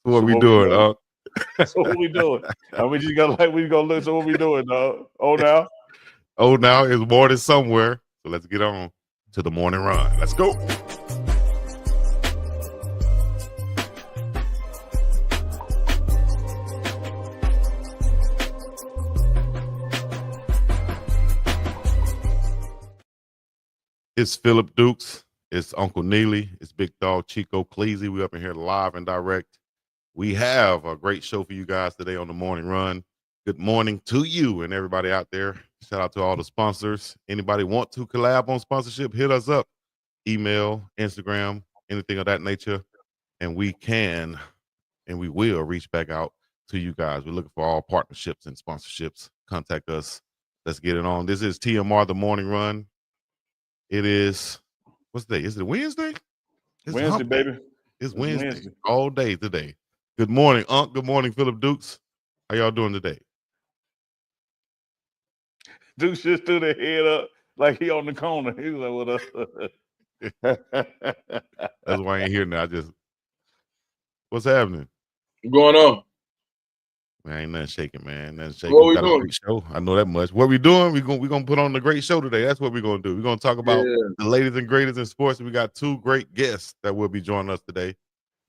What we doing, Unc? So what we doing? We just got we gonna look. So what we doing, dog? Oh now. Oh, now it's morning somewhere. So let's get on to the morning run. Let's go. It's Philip Dukes. It's Uncle Neely. It's Big Dog Chico Cleasy. We up in here live and direct. We have a great show for you guys today on the morning run. Good morning to you and everybody out there. Shout out to all the sponsors. Anybody want to collab on sponsorship, hit us up. Email, Instagram, anything of that nature. And we can and we will reach back out to you guys. We're looking for all partnerships and sponsorships. Contact us. Let's get it on. This is TMR, the morning run. It is, what's the day? Is it Wednesday? It's Wednesday, baby. It's Wednesday. All day today. Good morning, Unc. Good morning, Philip Dukes. How y'all doing today? Dukes just threw the head up like he on the corner. He was like, what up? That's why I ain't here now. What's happening? What's going on? Man, ain't nothing shaking, man. Nothing shaking. What we we got doing? a great show. I know that much. What we doing? We're gonna put on the great show today. That's what we're gonna do. We're gonna talk about the latest and greatest in sports. We got two great guests that will be joining us today.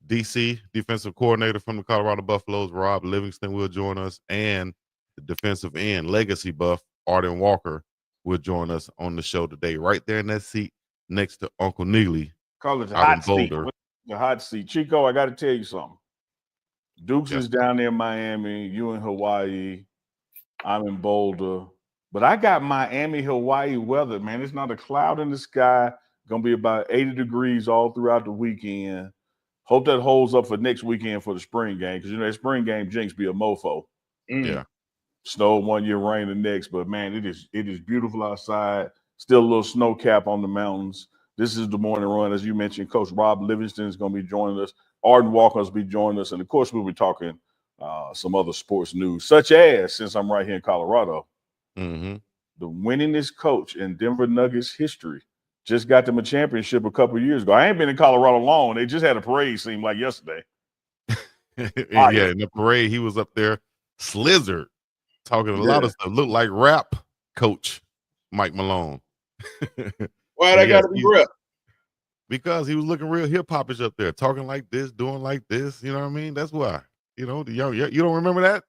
DC defensive coordinator from the Colorado Buffaloes, Rob Livingston, will join us, and the defensive end legacy buff Ardan Walker will join us on the show today. Right there in that seat next to Uncle Neely. Call it the hot seat. The hot seat. Chico, I got to tell you something. Dukes is down there in Miami. You in Hawaii. I'm in Boulder. But I got Miami, Hawaii weather, man. It's not a cloud in the sky. Going to be about 80 degrees all throughout the weekend. Hope that holds up for next weekend for the spring game, because, you know, that spring game jinx be a mofo. Yeah. Snow one year, rain the next. But, man, it is beautiful outside. Still a little snow cap on the mountains. This is the morning run. As you mentioned, Coach Rob Livingston is going to be joining us. Arden Walker will be joining us. And, of course, we'll be talking some other sports news, such as, since I'm right here in Colorado, the winningest coach in Denver Nuggets history just got them a championship a couple of years ago. I ain't been in Colorado long. They just had a parade, seemed like yesterday. Yeah, in the parade, he was up there slizzard, talking a lot of stuff. Looked like rap coach Mike Malone. Why they got to be rap? Because he was looking real hip-hop-ish up there, talking like this, doing like this. You know what I mean? That's why. You know, you don't remember that?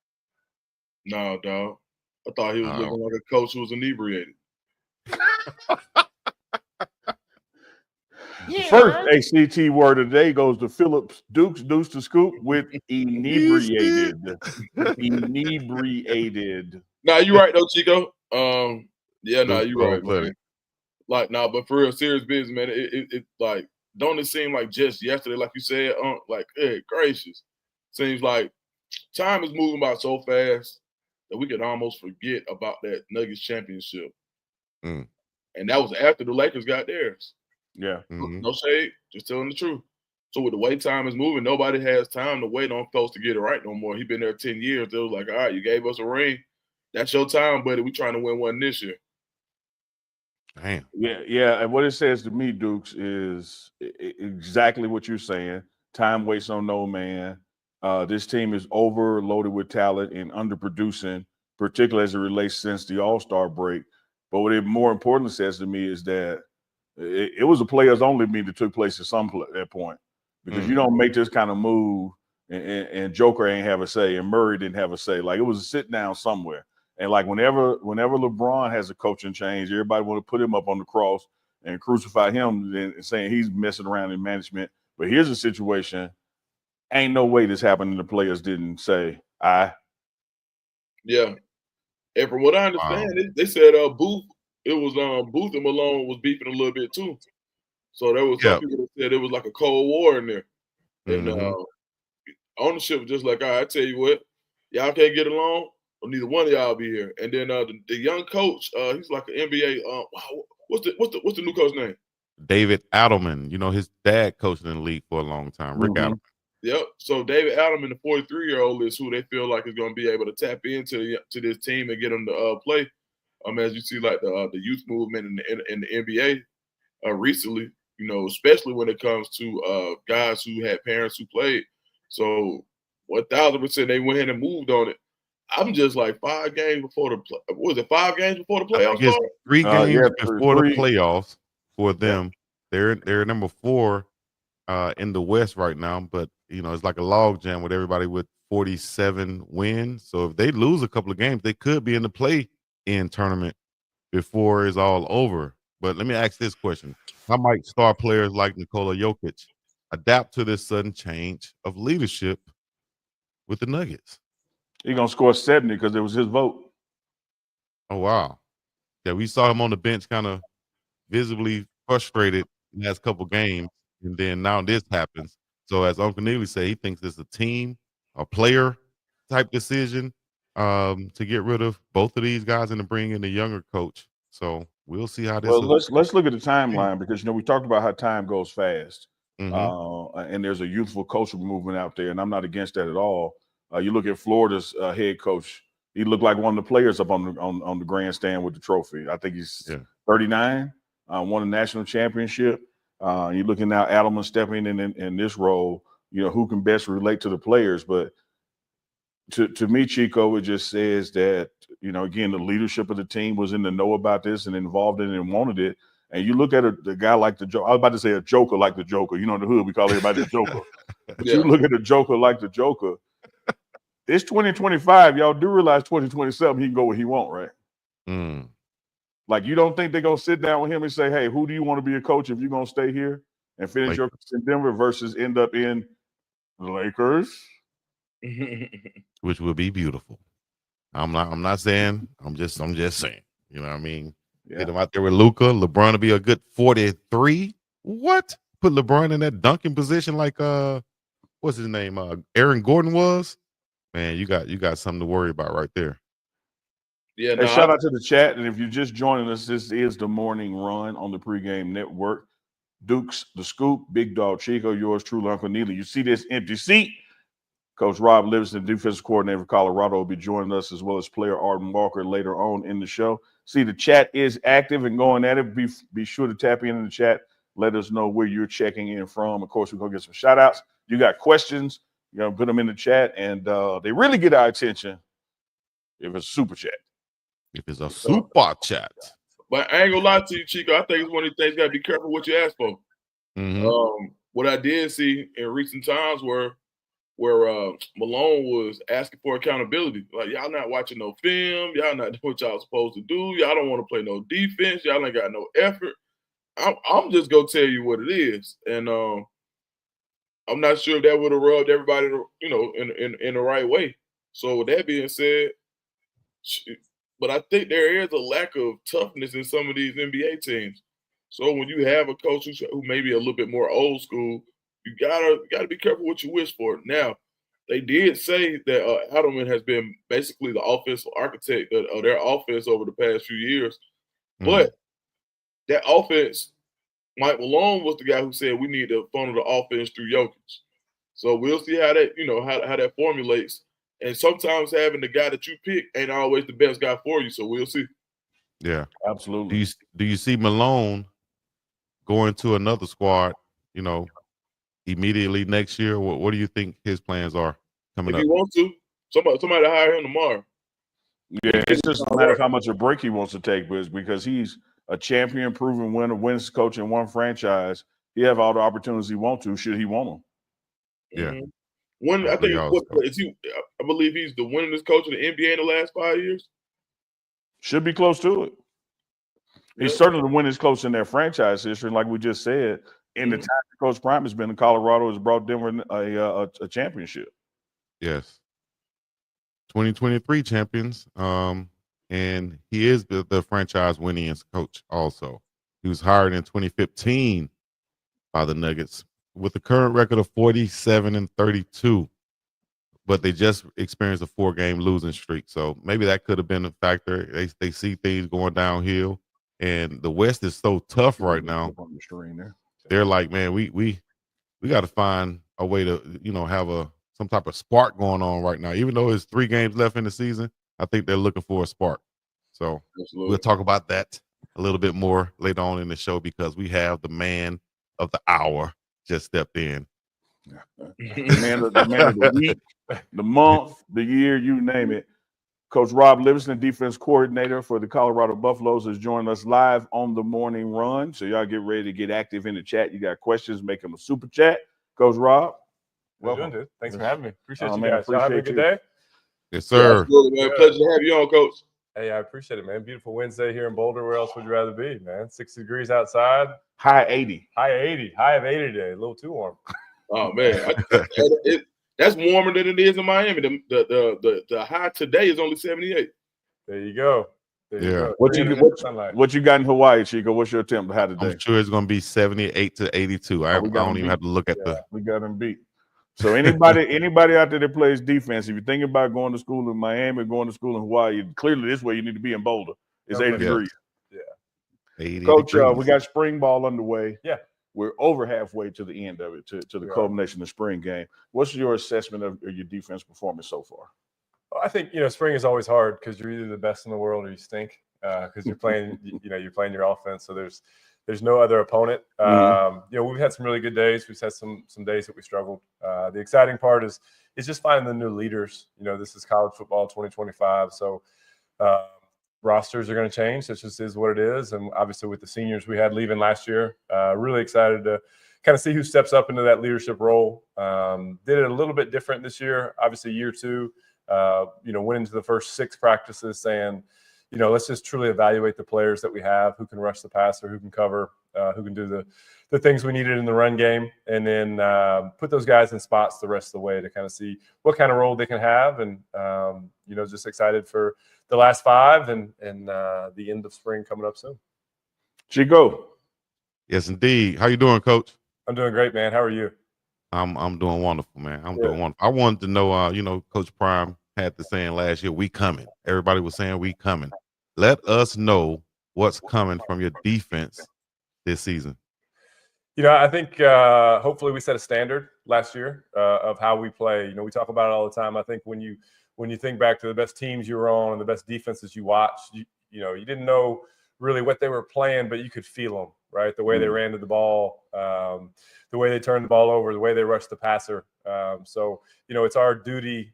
No, dog. I thought he was looking like a coach who was inebriated. The first ACT word of the day goes to Philip Dukes, Deuce to Scoop, with inebriated. Inebriated. Nah, you right though, Chico. Yeah, nah, you right, man. Like, nah, but for real, serious business, man. It like, don't it seem like just yesterday, like you said, like, hey, gracious. Seems like time is moving by so fast that we could almost forget about that Nuggets championship. And that was after the Lakers got theirs. Yeah. No shade, just telling the truth. So with the way time is moving, nobody has time to wait on folks to get it right no more. He been there 10 years. They was like, all right, you gave us a ring. That's your time, buddy. We trying to win one this year. Damn. Yeah. And what it says to me, Dukes, is exactly what you're saying. Time waits on no man. This team is overloaded with talent and underproducing, particularly as it relates since the All-Star break. But what it more importantly says to me is that it was a players-only meeting that took place at that point, because you don't make this kind of move and Joker ain't have a say and Murray didn't have a say. Like, it was a sit down somewhere. And like whenever LeBron has a coaching change, everybody want to put him up on the cross and crucify him and saying he's messing around in management. But here's a situation. Ain't no way this happened and the players didn't say, Yeah. And from what I understand, they said Booth, it was Booth and Malone was beefing a little bit too. So there was some people that said it was like a cold war in there. And ownership was just like, all right, I tell you what, y'all can't get along, or neither one of y'all be here. And then the young coach, he's like an NBA. What's the new coach name? David Adelman. You know, his dad coached in the league for a long time. Rick Adelman. Yep. So David Adelman, the 43-year-old, is who they feel like is going to be able to tap into this team and get them to play. As you see, like the youth movement in the NBA recently, you know, especially when it comes to guys who had parents who played. So 1000% they went ahead and moved on it. I'm just like 5 games before the was it 5 games before the I playoffs think it's started? 3 games before the three. playoffs for Yeah. them. They're number 4 in the West right now, but it's like a log jam with everybody with 47 wins. So if they lose a couple of games, they could be in the play-in tournament before it's all over. But let me ask this question: how might star players like Nikola Jokic adapt to this sudden change of leadership with the Nuggets? He's gonna score 70 because it was his vote. Oh wow, yeah, we saw him on the bench, kind of visibly frustrated in the last couple games, and then now this happens. So as Uncle Neely said, he thinks it's a team, a player type decision to get rid of both of these guys and to bring in a younger coach. So we'll see how this. Well, let's look at the timeline because we talked about how time goes fast, and there's a youthful coaching movement out there, and I'm not against that at all. You look at Florida's head coach; he looked like one of the players up on the grandstand with the trophy. I think he's 39, won a national championship. You're looking now, Adelman stepping in this role. Who can best relate to the players, but to me, Chico, it just says that, again, the leadership of the team was in the know about this and involved in it and wanted it. And you look at the guy like the Joker. I was about to say a Joker like the Joker. In the hood, we call everybody the Joker. But you look at a Joker like the Joker. It's 2025. Y'all do realize 2027 he can go where he want, right? Like, you don't think they're going to sit down with him and say, hey, who do you want to be a coach if you're going to stay here and finish your career in Denver versus end up in the Lakers? Which will be beautiful. I'm not saying. I'm just saying. You know what I mean? Yeah. Get him out there with Luka. LeBron will be a good 43. What? Put LeBron in that dunking position like what's his name? Aaron Gordon was. Man, you got something to worry about right there. Yeah. Hey, shout out to the chat. And if you're just joining us, this is the morning run on the pregame network. Dukes, the Scoop, Big Dog Chico, yours truly, Uncle Neely. You see this empty seat? Coach Rob Livingston, defensive coordinator for Colorado, will be joining us, as well as player Ardan Walker later on in the show. See, the chat is active and going at it. Be sure to tap in the chat. Let us know where you're checking in from. Of course, we're going to get some shout outs. You got questions, you're going to put them in the chat, and they really get our attention if it's a super chat. If it's a super chat. But I ain't gonna lie to you, Chico. I think it's one of the things you got to be careful what you ask for. What I did see in recent times where Malone was asking for accountability. Like, y'all not watching no film. Y'all not doing what y'all supposed to do. Y'all don't want to play no defense. Y'all ain't got no effort. I'm just going to tell you what it is. And I'm not sure if that would have rubbed everybody, in the right way. So with that being said, but I think there is a lack of toughness in some of these NBA teams. So when you have a coach who may be a little bit more old school, you gotta be careful what you wish for. Now, they did say that Adelman has been basically the offensive architect of their offense over the past few years. But that offense, Mike Malone was the guy who said we need to funnel the offense through Jokic. So we'll see how that how that formulates. And sometimes having the guy that you pick ain't always the best guy for you. So we'll see. Yeah, absolutely. Do you see Malone going to another squad? Immediately next year. What do you think his plans are coming up? If he wants to, somebody hire him tomorrow. Yeah, it's just a matter of how much a break he wants to take, but it's because he's a champion, proven winner, wins coach in one franchise. He have all the opportunities he want to, should he want them. Yeah. I believe he's the winningest coach in the NBA in the last 5 years. Should be close to it. He's certainly the winningest coach in their franchise history. And like we just said, in the time Coach Prime has been in Colorado, has brought Denver a championship. Yes. 2023 champions. And he is the franchise winningest coach also. He was hired in 2015 by the Nuggets with a current record of 47-32. But they just experienced a 4-game losing streak. So maybe that could have been a factor. They see things going downhill. And the West is so tough right now. They're like, man, we got to find a way to, have some type of spark going on right now. Even though there's 3 games left in the season, I think they're looking for a spark. So we'll talk about that a little bit more later on in the show because we have the man of the hour just stepped in. The man of the week, the month, the year, you name it. Coach Rob Livingston, defense coordinator for the Colorado Buffaloes, is joining us live on the morning run. So y'all get ready to get active in the chat. You got questions, make them a super chat. Coach Rob, welcome. Dude. Thanks for having me. Appreciate you man, guys. Y'all having a good day? Yes, sir. Absolutely, man. Pleasure to have you on, Coach. Hey, I appreciate it, man. Beautiful Wednesday here in Boulder. Where else would you rather be, man? 60 degrees outside. High 80. High 80. High of 80 today. A little too warm. Oh, man. That's warmer than it is in Miami. The high today is only 78. There you go. There you go. What you got in Hawaii, Chico? What's your attempt high today? I'm sure it's going to be 78 to 82. I don't even have to look at we got them beat. So anybody out there that plays defense, if you're thinking about going to school in Miami, going to school in Hawaii, clearly this way you need to be in Boulder. It's 80 degrees. Yeah. 80 Coach, degrees. We got spring ball underway. Yeah. We're over halfway to the end of it, to the culmination of the spring game. What's your assessment of your defense performance so far? Well, I think, spring is always hard because you're either the best in the world or you stink because you're playing, you're playing your offense. So there's no other opponent. We've had some really good days. We've had some days that we struggled. The exciting part is just finding the new leaders. This is college football 2025. So rosters are going to change. This just is what it is. And obviously with the seniors we had leaving last year, really excited to kind of see who steps up into that leadership role. Did it a little bit different this year. Obviously year two, went into the first 6 practices saying, let's just truly evaluate the players that we have, who can rush the passer, who can cover, who can do the things we needed in the run game, and then put those guys in spots the rest of the way to kind of see what kind of role they can have. And, just excited for the last 5 and the end of spring coming up soon. Chico. Yes, indeed. How you doing, Coach? I'm doing great, man. How are you? I'm doing wonderful, man. I'm doing wonderful. I wanted to know, Coach Prime had the saying last year, we coming. Everybody was saying we coming. Let us know what's coming from your defense this season. I think hopefully we set a standard last year of how we play. We talk about it all the time. I think when you think back to the best teams you were on and the best defenses you watched, you didn't know really what they were playing, but you could feel them, right? The way they ran to the ball, the way they turned the ball over, the way they rushed the passer. So it's our duty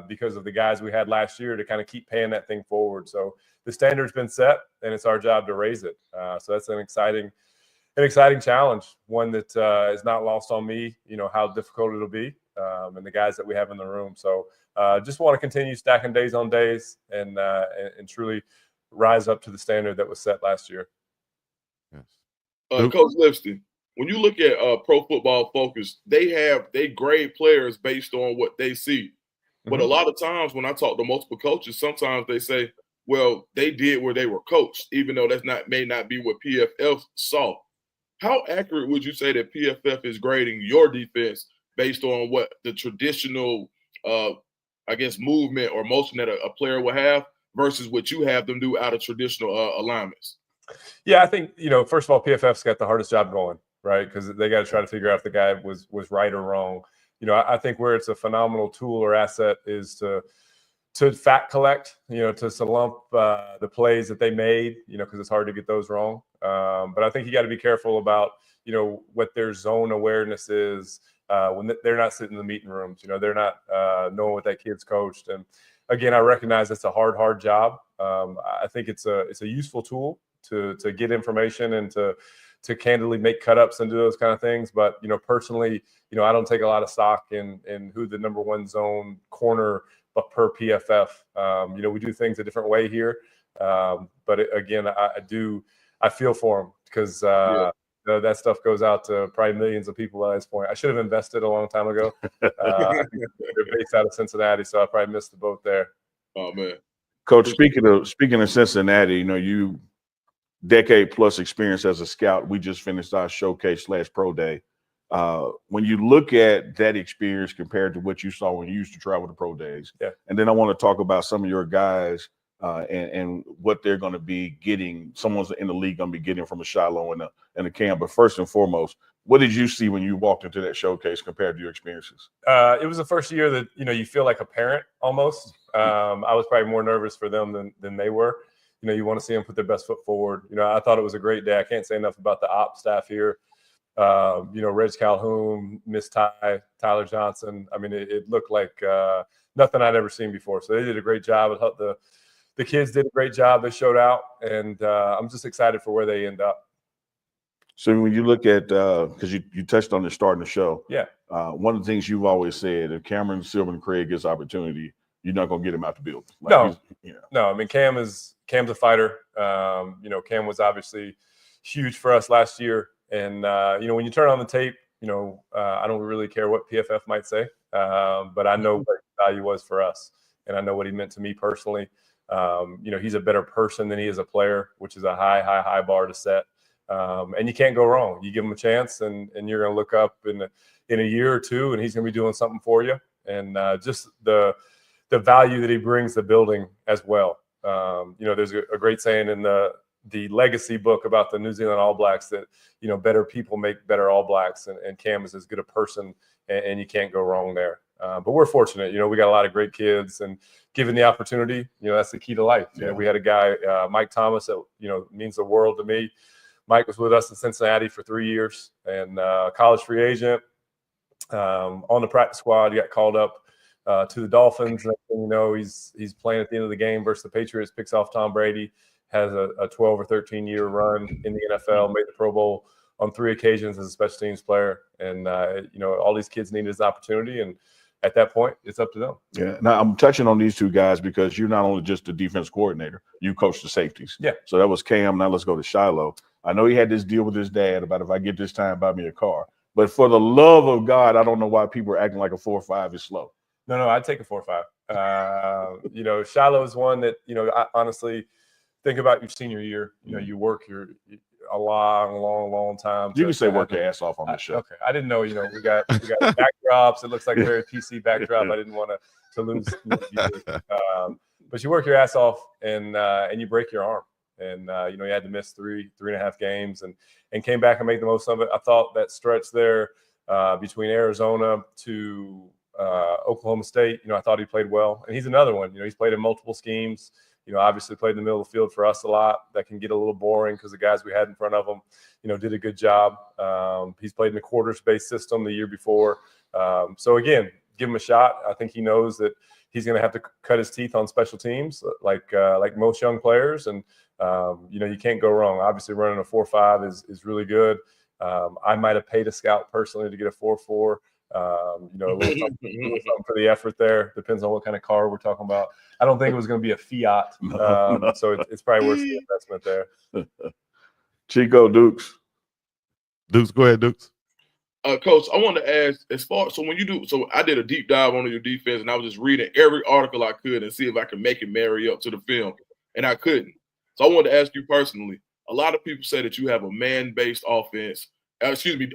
because of the guys we had last year to kind of keep paying that thing forward. So the standard's been set, and it's our job to raise it. So that's an exciting challenge, one that is not lost on me, how difficult it'll be, and the guys that we have in the room. So just want to continue stacking days on days and truly rise up to the standard that was set last year. Yes. Coach Livingston, when you look at Pro Football Focus, they grade players based on what they see. But a lot of times when I talk to multiple coaches, sometimes they say, well, they did where they were coached, even though may not be what PFF saw. How accurate would you say that PFF is grading your defense based on what the traditional, movement or motion that a player will have versus what you have them do out of traditional alignments? Yeah, I think, first of all, PFF's got the hardest job going, right? Because they got to try to figure out if the guy was right or wrong. I think where it's a phenomenal tool or asset is to fact collect, to lump the plays that they made, because it's hard to get those wrong. But I think you got to be careful about, what their zone awareness is when they're not sitting in the meeting rooms. They're not knowing what that kid's coached. And again, I recognize it's a hard job. I think it's a useful tool to get information and to candidly make cut-ups and do those kind of things. But, personally, I don't take a lot of stock in who the number 1 zone corner, but per PFF. We do things a different way here. But again, I feel for them because that stuff goes out to probably millions of people at this point. I should have invested a long time ago. I think they're based out of Cincinnati, so I probably missed the boat there. Oh, man. Coach, speaking of Cincinnati, you decade plus experience as a scout. We just finished our showcase / pro day. When you look at that experience compared to what you saw when you used to travel to pro days, and then I want to talk about some of your guys and what they're going to be getting, someone's in the league going to be getting from a Shiloh and a Cam. But first and foremost, what did you see when you walked into that showcase compared to your experiences? It was the first year that, you feel like a parent almost. I was probably more nervous for them than they were. You want to see them put their best foot forward. I thought it was a great day. I can't say enough about the ops staff here. Reg Calhoun, Miss Ty, Tyler Johnson. I mean, it looked like nothing I'd ever seen before. So they did a great job. The kids did a great job. They showed out, and I'm just excited for where they end up. So when you look at, because you touched on it starting the show. Yeah. One of the things you've always said, if Cameron, Silver, and Craig gets opportunity, you're not going to get him out the building. No. I mean, Cam's a fighter. Cam was obviously huge for us last year. And, when you turn on the tape, I don't really care what PFF might say, but I know what his value was for us. And I know what he meant to me personally. He's a better person than he is a player, which is a high bar to set. And you can't go wrong. You give him a chance, and you're going to look up in a year or two, and he's going to be doing something for you. And just the value that he brings the building as well. There's a great saying in the legacy book about the New Zealand All Blacks that, better people make better All Blacks, and Cam is as good a person, and you can't go wrong there. But we're fortunate, we got a lot of great kids, and given the opportunity, that's the key to life. Yeah. We had a guy, Mike Thomas, that, means the world to me. Mike was with us in Cincinnati for 3 years, and college free agent, on the practice squad. He got called up to the Dolphins. And, he's playing at the end of the game versus the Patriots, picks off Tom Brady, has a 12 or 13-year run in the NFL, made the Pro Bowl on 3 occasions as a special teams player. And, all these kids need his opportunity. And at that point, it's up to them. Yeah. Now, I'm touching on these two guys because you're not only just the defense coordinator, you coach the safeties. Yeah. So that was Cam. Now let's go to Shiloh. I know he had this deal with his dad about if I get this time, buy me a car. But for the love of God, I don't know why people are acting like a 4.5 is slow. No, I'd take a 4.5. Shiloh is one that, I honestly think about your senior year. You work a long time. You can say work your ass off on this show. Okay. I didn't know, we got backdrops. It looks like a very PC backdrop. I didn't want to lose. But you work your ass off and you break your arm. And, you had to miss 3.5 games and came back and made the most of it. I thought that stretch there between Arizona to Oklahoma State, I thought he played well. And he's another one, he's played in multiple schemes, obviously played in the middle of the field for us a lot. That can get a little boring because the guys we had in front of him, did a good job. He's played in the quarters-based system the year before. So, again, give him a shot. I think he knows that he's going to have to cut his teeth on special teams like most young players. And, you can't go wrong. Obviously, running a 4.5 is really good. I might have paid a scout personally to get a 4.4. A little something for the effort there. Depends on what kind of car we're talking about. I don't think it was going to be a Fiat. So it's probably worth the investment there. Chico, Dukes. Dukes, go ahead, Dukes. Coach, I wanted to ask, so I did a deep dive on your defense, and I was just reading every article I could and see if I could make it marry up to the film, and I couldn't. So I wanted to ask you personally. A lot of people say that you have a man-based offense.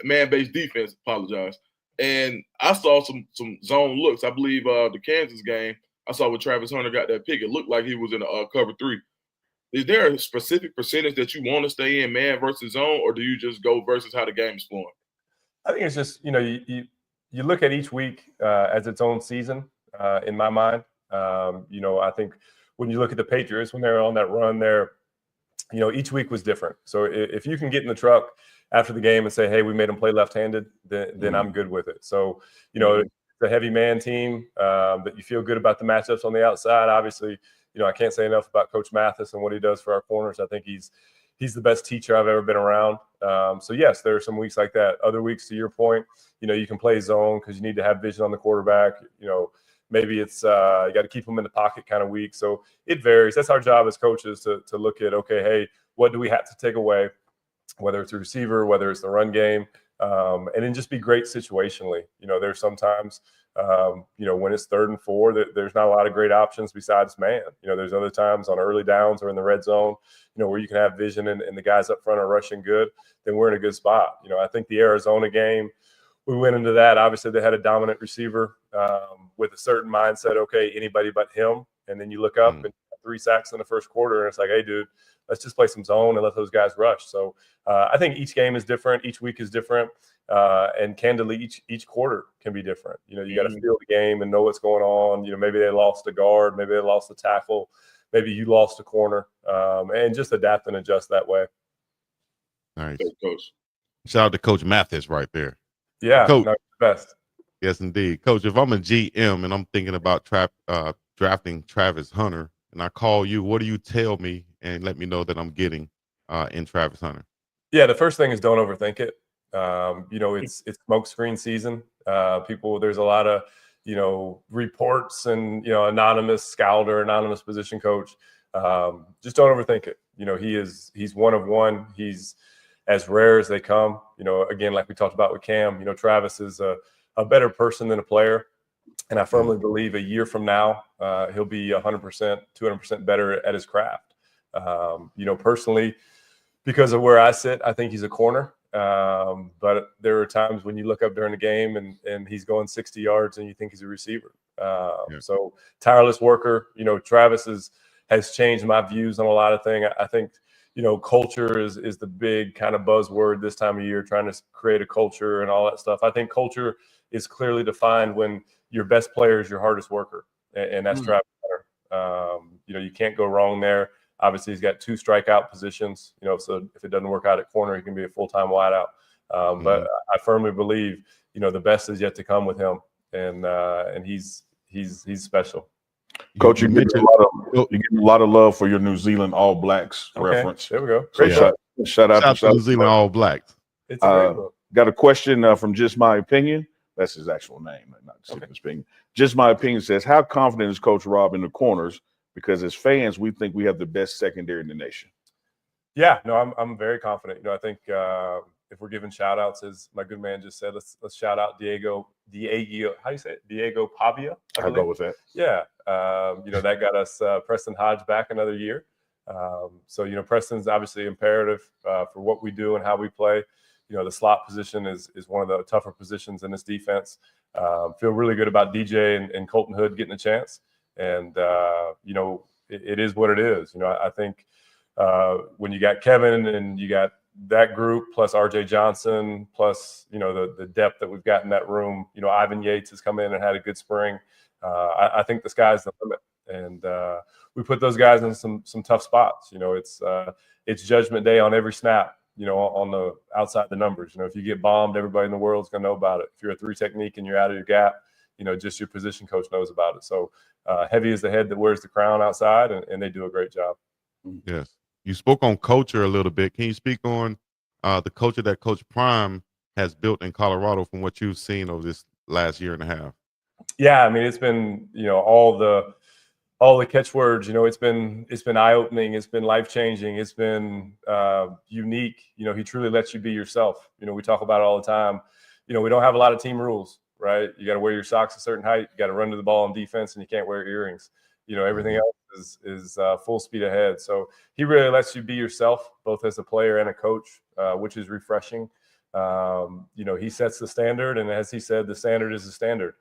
Man-based defense. Apologize. And I saw some zone looks. I believe the Kansas game, I saw when Travis Hunter got that pick. It looked like he was in a cover 3. Is there a specific percentage that you want to stay in man versus zone, or do you just go versus how the game is flowing? I think it's just, you look at each week as its own season in my mind. I think when you look at the Patriots, when they're on that run there, each week was different. So if you can get in the truck after the game and say, hey, we made them play left-handed, then I'm good with it. So, it's a heavy man team that you feel good about the matchups on the outside. Obviously, I can't say enough about Coach Mathis and what he does for our corners. I think he's the best teacher I've ever been around. So, yes, there are some weeks like that. Other weeks, to your point, you can play zone because you need to have vision on the quarterback. Maybe it's you got to keep them in the pocket kind of week. So it varies. That's our job as coaches to look at, okay, hey, what do we have to take away, whether it's a receiver, whether it's the run game, and then just be great situationally. There's sometimes, when it's 3rd and 4, there's not a lot of great options besides man. There's other times on early downs or in the red zone, where you can have vision and the guys up front are rushing good, then we're in a good spot. I think the Arizona game, we went into that. Obviously, they had a dominant receiver with a certain mindset, okay, anybody but him. And then you look up and 3 sacks in the first quarter, and it's like, hey, dude, let's just play some zone and let those guys rush. So I think each game is different. Each week is different. And candidly, each quarter can be different. You got to feel the game and know what's going on. Maybe they lost a guard. Maybe they lost a tackle. Maybe you lost a corner. And just adapt and adjust that way. Nice. Thanks, Coach. Shout out to Coach Mathis right there. Yeah, Coach. no, best. Yes, indeed. Coach, if I'm a GM and I'm thinking about drafting Travis Hunter and I call you, what do you tell me and let me know that I'm getting in Travis Hunter? Yeah, the first thing is don't overthink it. It's smokescreen season. There's a lot of, reports and, anonymous scout or anonymous position coach. Just don't overthink it. He's one of one. He's as rare as they come. Again, like we talked about with Cam, Travis is a better person than a player. And I firmly believe a year from now, he'll be 100%, 200% better at his craft. Personally, because of where I sit, I think he's a corner. But there are times when you look up during the game and he's going 60 yards and you think he's a receiver. So tireless worker, Travis has changed my views on a lot of things. I think, culture is the big kind of buzzword this time of year, trying to create a culture and all that stuff. I think culture is clearly defined when your best player is your hardest worker. And that's Travis Hunter. You can't go wrong there. Obviously, he's got 2 strikeout positions, so if it doesn't work out at corner, he can be a full-time wideout. But I firmly believe, the best is yet to come with him, and he's special. Coach, you're getting a lot of love for your New Zealand All Blacks reference. There we go. Great shout out to New Zealand All Blacks. It's a great book. Got a question from Just My Opinion. That's his actual name, not his opinion. Just My Opinion says, how confident is Coach Rob in the corners? Because as fans, we think we have the best secondary in the nation. Yeah, no, I'm very confident. I think if we're giving shout outs, as my good man just said, let's shout out Diego, how do you say it? Diego Pavia. I'll go with that. Yeah. That got us Preston Hodge back another year. So, Preston's obviously imperative for what we do and how we play. The slot position is one of the tougher positions in this defense. Feel really good about DJ and Colton Hood getting a chance. And, it is what it is. I think when you got Kevin and you got that group plus RJ Johnson plus, the depth that we've got in that room, Ivan Yates has come in and had a good spring. I think the sky's the limit. And we put those guys in some tough spots. It's judgment day on every snap, on the outside the numbers. If you get bombed, everybody in the world's going to know about it. If you're a 3 technique and you're out of your gap, just your position coach knows about it. So heavy is the head that wears the crown outside, and they do a great job. Yes. You spoke on culture a little bit. Can you speak on the culture that Coach Prime has built in Colorado from what you've seen over this last year and a half? Yeah, I mean, it's been, all the catchwords, it's been eye-opening. It's been life-changing. It's been unique. He truly lets you be yourself. We talk about it all the time. We don't have a lot of team rules, right? You got to wear your socks a certain height. You got to run to the ball on defense, and you can't wear earrings. Everything else is full speed ahead. So he really lets you be yourself, both as a player and a coach, which is refreshing. He sets the standard, and as he said, the standard is the standard.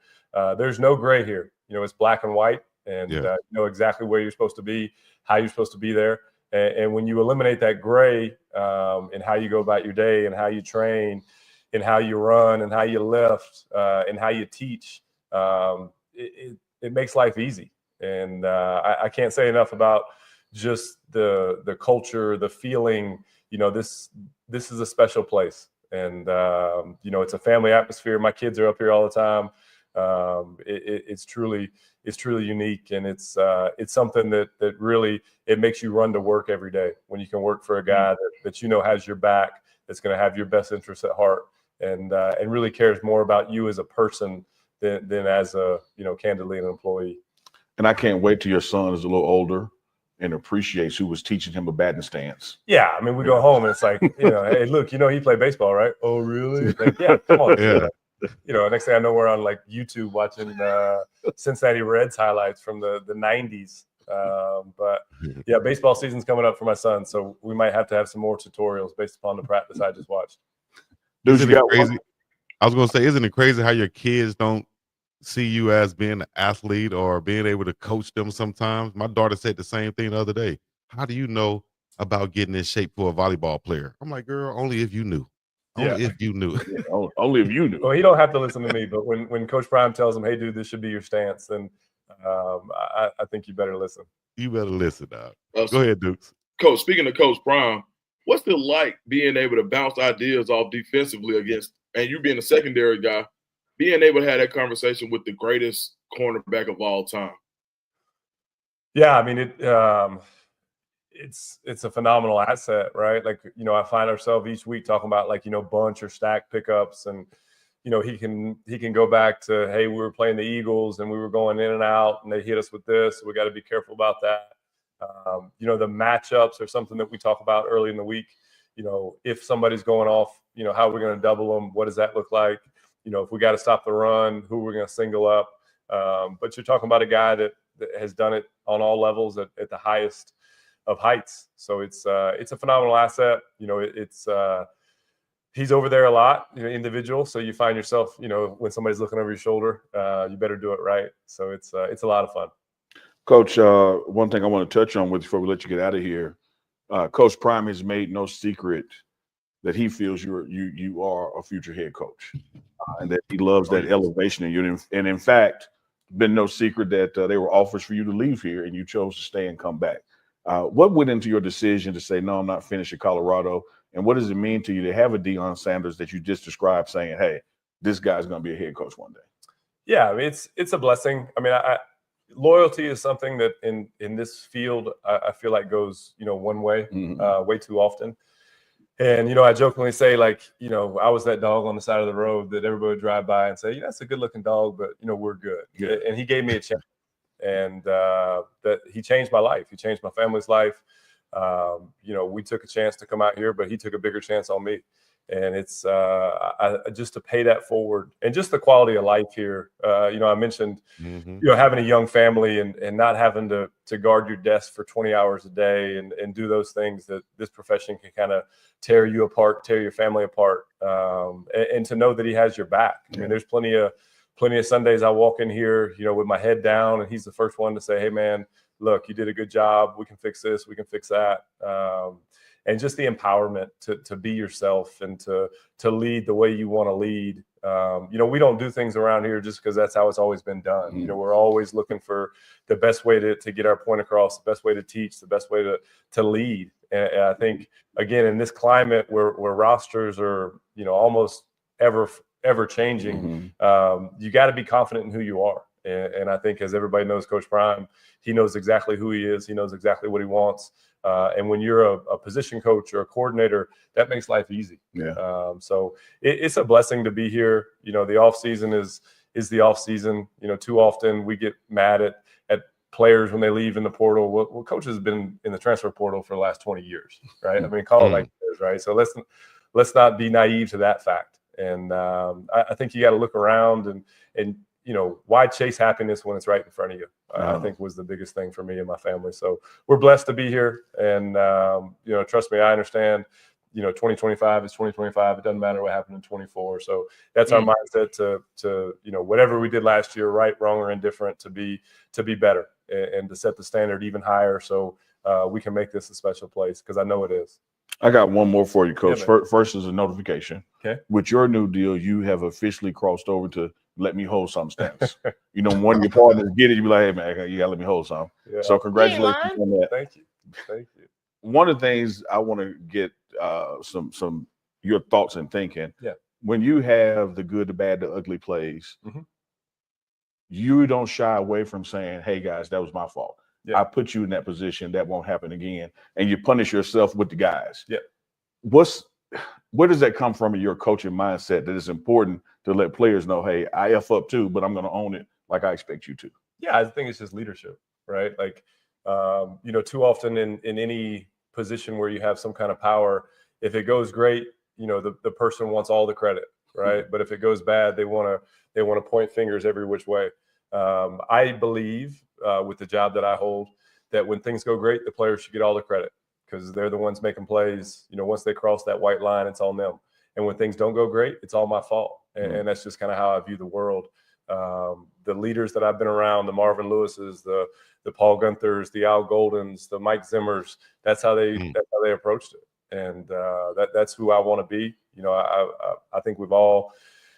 There's no gray here. It's black and white, and you know exactly where you're supposed to be, how you're supposed to be there. And when you eliminate that gray in how you go about your day and how you train and how you run and how you lift and how you teach, it makes life easy. And I can't say enough about just the culture, the feeling. This is a special place, and it's a family atmosphere. My kids are up here all the time. It's truly unique, and it's something that really it makes you run to work every day when you can work for a guy that has your back, that's going to have your best interests at heart, and really cares more about you as a person than as a candidly an employee. And I can't wait till your son is a little older and appreciates who was teaching him a batting stance. Yeah, I mean, we go home and it's like, hey, look, he played baseball, right? Oh, really? Like, yeah, come on. Yeah. Next thing I know, we're on like YouTube watching Cincinnati Reds highlights from the 90s. But yeah, baseball season's coming up for my son, so we might have to have some more tutorials based upon the practice I just watched. Isn't it crazy? I was going to say, isn't it crazy how your kids don't see you as being an athlete or being able to coach them sometimes? My daughter said the same thing the other day. How do you know about getting in shape for a volleyball player? I'm like, girl, only if you knew. Only if you knew. Only if you knew. Well, he don't have to listen to me, but when Coach Prime tells him, hey, dude, this should be your stance, then I think you better listen. You better listen, dog. Go ahead, Dukes. Coach, speaking of Coach Prime, what's it like being able to bounce ideas off defensively against, and you being a secondary guy, being able to have that conversation with the greatest cornerback of all time? Yeah, I mean, it's a phenomenal asset, right? Like, I find ourselves each week talking about, like, bunch or stack pickups, and he can go back to, hey, we were playing the Eagles and we were going in and out and they hit us with this, so we got to be careful about that. The matchups are something that we talk about early in the week. If somebody's going off, how are we going to double them? What does that look like? If we got to stop the run, who we're going to single up. But you're talking about a guy that has done it on all levels at the highest of heights. So it's a phenomenal asset. He's over there a lot, individual. So you find yourself, when somebody's looking over your shoulder, you better do it right. So it's a lot of fun. Coach, one thing I want to touch on with before we let you get out of here, Coach Prime has made no secret that he feels you are a future head coach, and that he loves that elevation in you. And in fact, been no secret that there were offers for you to leave here, and you chose to stay and come back. What went into your decision to say, no, I'm not finished at Colorado? And what does it mean to you to have a Deion Sanders that you just described saying, hey, this guy's going to be a head coach one day? Yeah, I mean, it's a blessing. I mean, loyalty is something that in this field, I feel like goes, one way, way too often. And, I jokingly say, like, I was that dog on the side of the road that everybody would drive by and say, that's a good looking dog, but, we're good. Yeah. And he gave me a chance. And that he changed my life. He changed my family's life. We took a chance to come out here, but he took a bigger chance on me. And it's just to pay that forward, and just the quality of life here. I mentioned, having a young family and not having to guard your desk for 20 hours a day and do those things that this profession can kind of tear you apart, tear your family apart, and to know that he has your back. I mean, there's plenty of Sundays I walk in here, with my head down, and he's the first one to say, hey, man, look, you did a good job. We can fix this. We can fix that. And just the empowerment to be yourself and to lead the way you want to lead. We don't do things around here just because that's how it's always been done. We're always looking for the best way to get our point across, the best way to teach, the best way to lead. And I think, again, in this climate where rosters are, almost ever changing, you got to be confident in who you are. And I think, as everybody knows, Coach Prime, he knows exactly who he is. He knows exactly what he wants. And when you're a position coach or a coordinator, that makes life easy. Yeah. So it's a blessing to be here. The off season is the off season. Too often we get mad at players when they leave in the portal. Well, coaches have been in the transfer portal for the last 20 years, right? I mean, call it like it is, right? So let's not be naive to that fact. And I think you got to look around and why chase happiness when it's right in front of you? I think was the biggest thing for me and my family. So we're blessed to be here. And, trust me, I understand, 2025 is 2025. It doesn't matter what happened in 24. So that's our mindset to whatever we did last year, right, wrong, or indifferent, to be better and to set the standard even higher. So we can make this a special place, because I know it is. I got one more for you, Coach. Yeah, first is a notification. Okay. With your new deal, you have officially crossed over to let me hold some stamps. One of your partners get it, you be like, hey, man, you got to let me hold some. Yeah. So congratulations on that. Thank you. One of the things I want to get some your thoughts and thinking. Yeah. When you have the good, the bad, the ugly plays, you don't shy away from saying, hey, guys, that was my fault. Yeah. I put you in that position. That won't happen again. And you punish yourself with the guys. Yeah. Where does that come from in your coaching mindset, that it's important to let players know, hey, I F up too, but I'm going to own it like I expect you to? Yeah, I think it's just leadership, right? Like, too often in any position where you have some kind of power, if it goes great, the person wants all the credit, right? But if it goes bad, they want to point fingers every which way. I believe with the job that I hold, that when things go great, the players should get all the credit, because they're the ones making plays. Once they cross that white line, it's on them. And when things don't go great, it's all my fault. And that's just kind of how I view the world. The leaders that I've been around, the Marvin Lewises, the Paul Guenthers, the Al Goldens, the Mike Zimmers, that's how they approached it. And that's who I want to be. I think we've all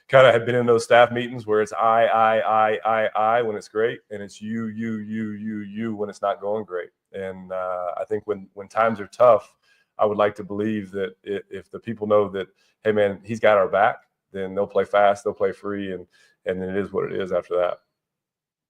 kind of have been in those staff meetings where it's I when it's great, and it's you when it's not going great. And I think when times are tough, I would like to believe that if the people know that, hey man, he's got our back, then they'll play fast, they'll play free, and then it is what it is after that.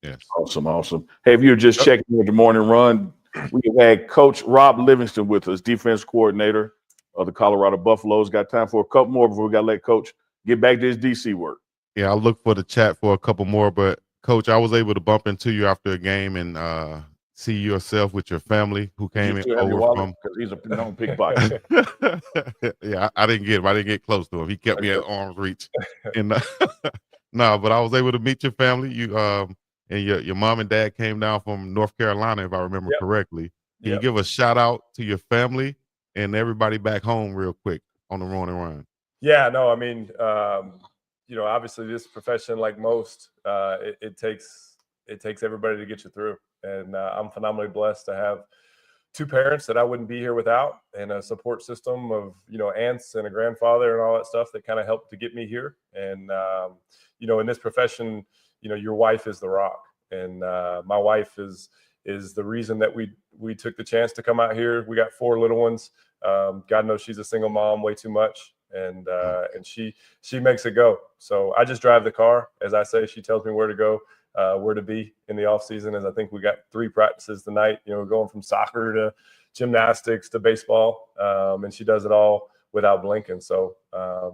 Yes. Awesome. Hey, if you're just checking with the morning run, we have had Coach Rob Livingston with us, defense coordinator of the Colorado Buffaloes. Got time for a couple more before we got to let Coach get back to his DC work. Yeah, I'll look for the chat for a couple more, but Coach, I was able to bump into you after a game and see yourself with your family who came in over from. Because he's a known pickpocket. Yeah, I didn't get him. I didn't get close to him. He kept me at arm's reach. And no, but I was able to meet your family. You and your mom and dad came down from North Carolina, if I remember correctly. Can you give a shout out to your family and everybody back home real quick on the Morning Run? Yeah, no, I mean, obviously this profession, like most, it takes everybody to get you through. And I'm phenomenally blessed to have two parents that I wouldn't be here without, and a support system of, aunts and a grandfather and all that stuff that kind of helped to get me here. And, in this profession, your wife is the rock. And my wife is the reason that we took the chance to come out here. We got 4 little ones. God knows she's a single mom, way too much. And she makes it go. So I just drive the car. As I say, she tells me where to go, where to be in the off season. As I think we got 3 practices tonight, going from soccer to gymnastics to baseball. And she does it all without blinking. So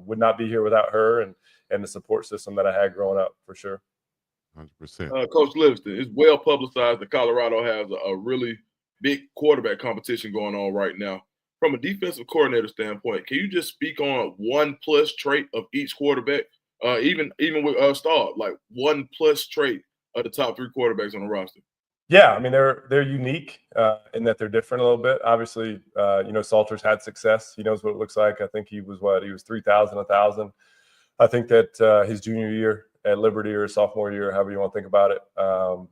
would not be here without her and the support system that I had growing up, for sure. 100%. Coach Livingston, it's well publicized that Colorado has a really big quarterback competition going on right now. From a defensive coordinator standpoint, can you just speak on 1+ trait of each quarterback, even with Staub, like 1+ trait of the top 3 quarterbacks on the roster? Yeah, I mean they're unique in that they're different a little bit. Obviously, Salter's had success. He knows what it looks like. I think he was 3,000, 1,000. I think that his junior year at Liberty or his sophomore year, however you want to think about it,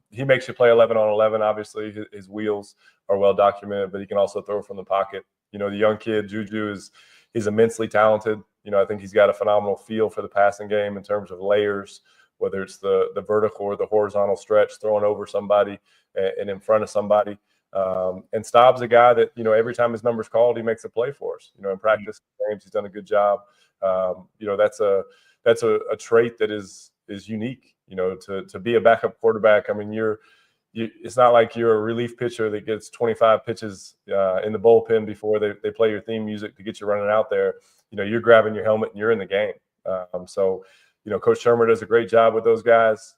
he makes you play 11 on 11. Obviously, his wheels are well documented, but he can also throw from the pocket. The young kid Juju he's immensely talented. I think he's got a phenomenal feel for the passing game in terms of layers, whether it's the vertical or the horizontal stretch, throwing over somebody and in front of somebody. And Staub's a guy that, every time his number's called, he makes a play for us. In practice games, he's done a good job. That's a trait that is unique, to be a backup quarterback. I mean, it's not like you're a relief pitcher that gets 25 pitches in the bullpen before they play your theme music to get you running out there. You're grabbing your helmet and you're in the game. So Coach Shermer does a great job with those guys.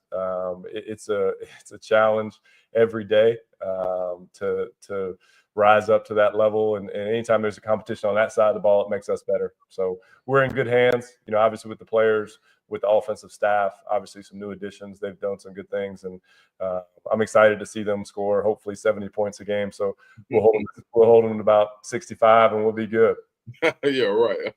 It's a challenge every day to rise up to that level. And anytime there's a competition on that side of the ball, it makes us better. So we're in good hands, obviously with the players, with the offensive staff, obviously some new additions. They've done some good things. And I'm excited to see them score hopefully 70 points a game. So we'll hold them to about 65 and we'll be good. Yeah, right.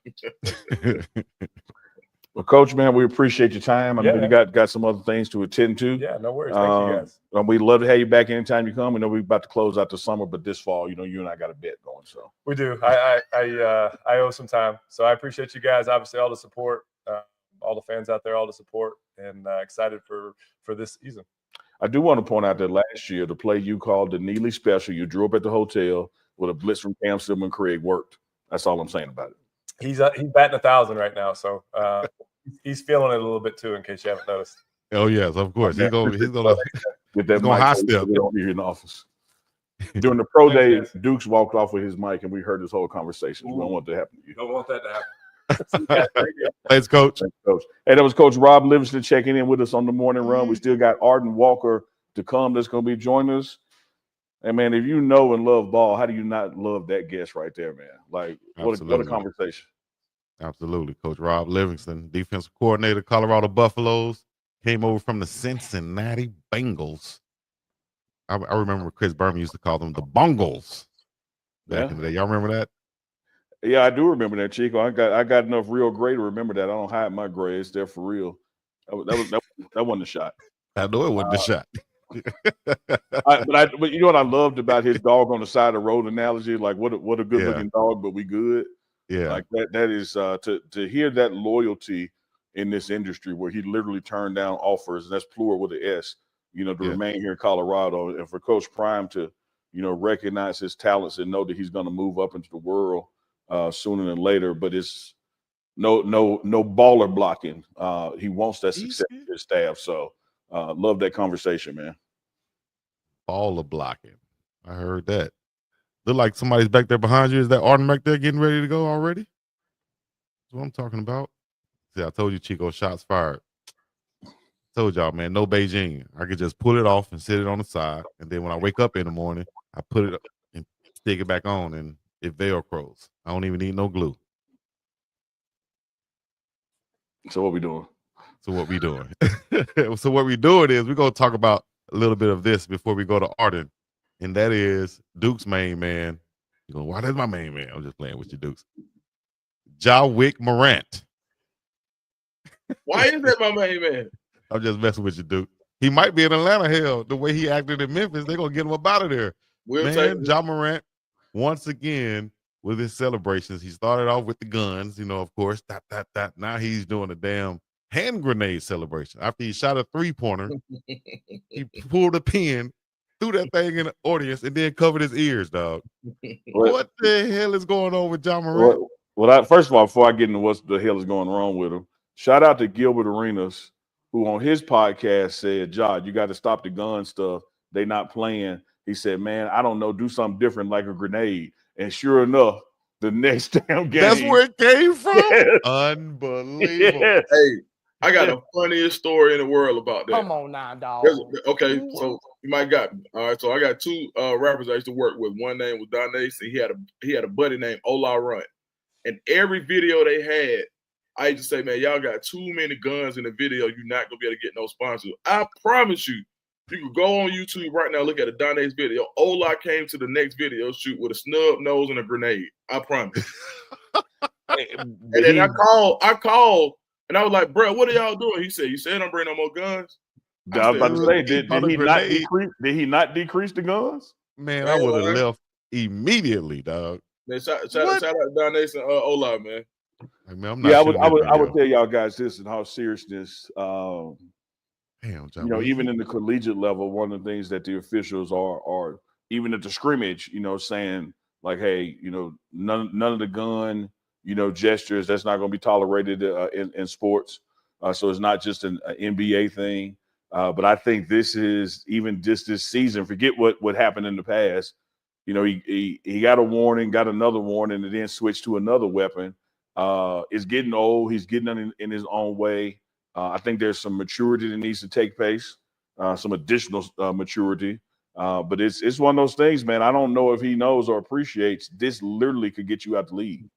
Well, Coach, man, we appreciate your time. I know you got some other things to attend to. Yeah, no worries. Thank you, guys. We'd love to have you back anytime you come. We know we're about to close out the summer, but this fall, you and I got a bet going. So we do. I owe some time. So I appreciate you guys. Obviously, all the support, all the fans out there, all the support, and excited for this season. I do want to point out that last year, the play you called the Neely special, you drew up at the hotel with a blitz from Cam Stillman and Craig worked. That's all I'm saying about it. He's batting 1,000 right now, so he's feeling it a little bit too. In case you haven't noticed. Oh yes, of course. He's gonna get that mic high step here in the office. During the pro day, Dukes walked off with his mic, and we heard this whole conversation. We don't want that to happen to you. Don't want that to happen. Thanks, Coach. Hey, that was Coach Rob Livingston checking in with us on the morning run. We still got Ardan Walker to come that's going to be joining us. And, man, if you know and love ball, how do you not love that guest right there, man? Like, what a conversation. Absolutely. Coach Rob Livingston, defensive coordinator, Colorado Buffaloes, came over from the Cincinnati Bengals. I remember Chris Berman used to call them the Bungles back in the day. Y'all remember that? Yeah, I do remember that, Chico. I got enough real gray to remember that. I don't hide my gray. It's there for real. That wasn't a shot. I know it wasn't a shot. But you know what I loved about his dog on the side of the road analogy? Like, what a good looking dog, but we good. Yeah. Like that is to hear that loyalty in this industry where he literally turned down offers, and that's plural with an S, to remain here in Colorado. And for Coach Prime to, recognize his talents and know that he's going to move up into the world sooner than later. But it's no baller blocking. He wants that success with his staff. So love that conversation, man. Baller blocking. I heard that. Look like somebody's back there behind you. Is that Arden back there getting ready to go already? That's what I'm talking about. See, I told you, Chico, shots fired. Told y'all, man, no Beijing. I could just pull it off and sit it on the side. And then when I wake up in the morning, I put it up and stick it back on and it Velcros. I don't even need no glue. So what we doing? So what we doing is we're going to talk about a little bit of this before we go to Arden. And that is Duke's main man. You're going, why that's my main man? I'm just playing with you, Dukes. Morant. Why is that my main man? I'm just messing with you, Duke. He might be in Atlanta. Hell, the way he acted in Memphis, they're going to get him up out of there. Morant, once again, with his celebrations, he started off with the guns, of course. Now he's doing a damn hand grenade celebration. After he shot a three-pointer, he pulled a pin, threw that thing in the audience, and then covered his ears, dog. What the hell is going on with Morant? Well, first of all, before I get into what the hell is going wrong with him, shout out to Gilbert Arenas, who on his podcast said, you got to stop the gun stuff. They not playing. He said, man, I don't know, do something different like a grenade. And sure enough, the next damn game. That's where it came from? Yes. Unbelievable. Yes. Hey, I got the funniest story in the world about that. Come on now, dog. Okay, so you might got me. All right, so I got two rappers I used to work with. One name was Don Ace, and he had a buddy named Ola Runt. And every video they had, I used to say, man, y'all got too many guns in the video. You're not going to be able to get no sponsors. I promise you, you can go on YouTube right now, look at a Don Ace video. Ola came to the next video shoot with a snub nose and a grenade. I promise. And then I called, and I was like, bro, what are y'all doing? He said, you said don't bring no more guns? I was about to say, did he not decrease the guns? Man, I would have left immediately, dog. Man, shout out to Don Ace and Ola, man. Hey, man, I'm not I would tell y'all guys this and how seriousness. Damn, John, even in the collegiate level, one of the things that the officials are even at the scrimmage, saying like, hey, none of the gun, gestures, that's not going to be tolerated in sports. So it's not just an NBA thing. But I think this is even just this season. Forget what happened in the past. He got a warning, got another warning, and then switched to another weapon. It's getting old. He's getting in his own way. I think there's some maturity that needs to take place, some additional maturity. But it's one of those things, man. I don't know if he knows or appreciates this literally could get you out the league.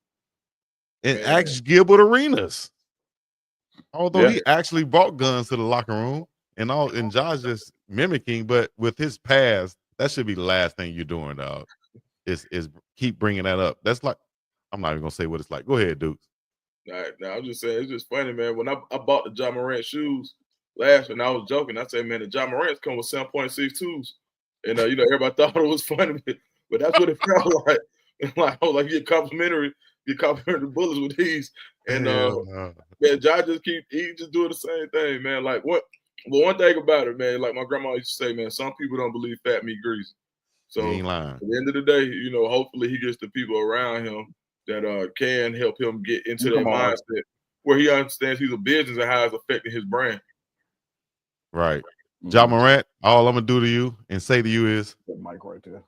And ask Gilbert Arenas. Although he actually brought guns to the locker room and Josh just mimicking, but with his past, that should be the last thing you're doing, dog. Is keep bringing that up. That's like, I'm not even gonna say what it's like. Go ahead, Duke. No, I'm just saying, it's just funny, man. When I bought the Morant shoes last year, and I was joking, I said, man, the Morants come with 7.62s. And, everybody thought it was funny, but that's what it felt like. Like, I was like, you get complimentary bullets with these. And, Josh he's just doing the same thing, man. Like, but one thing about it, man, like my grandma used to say, man, some people don't believe fat meat grease. So he ain't lying. At the end of the day, hopefully he gets the people around him that can help him get into that mindset where he understands he's a business and how it's affecting his brand. Right. Ja Morant, all I'm going to do to you and say to you is. That mic right there.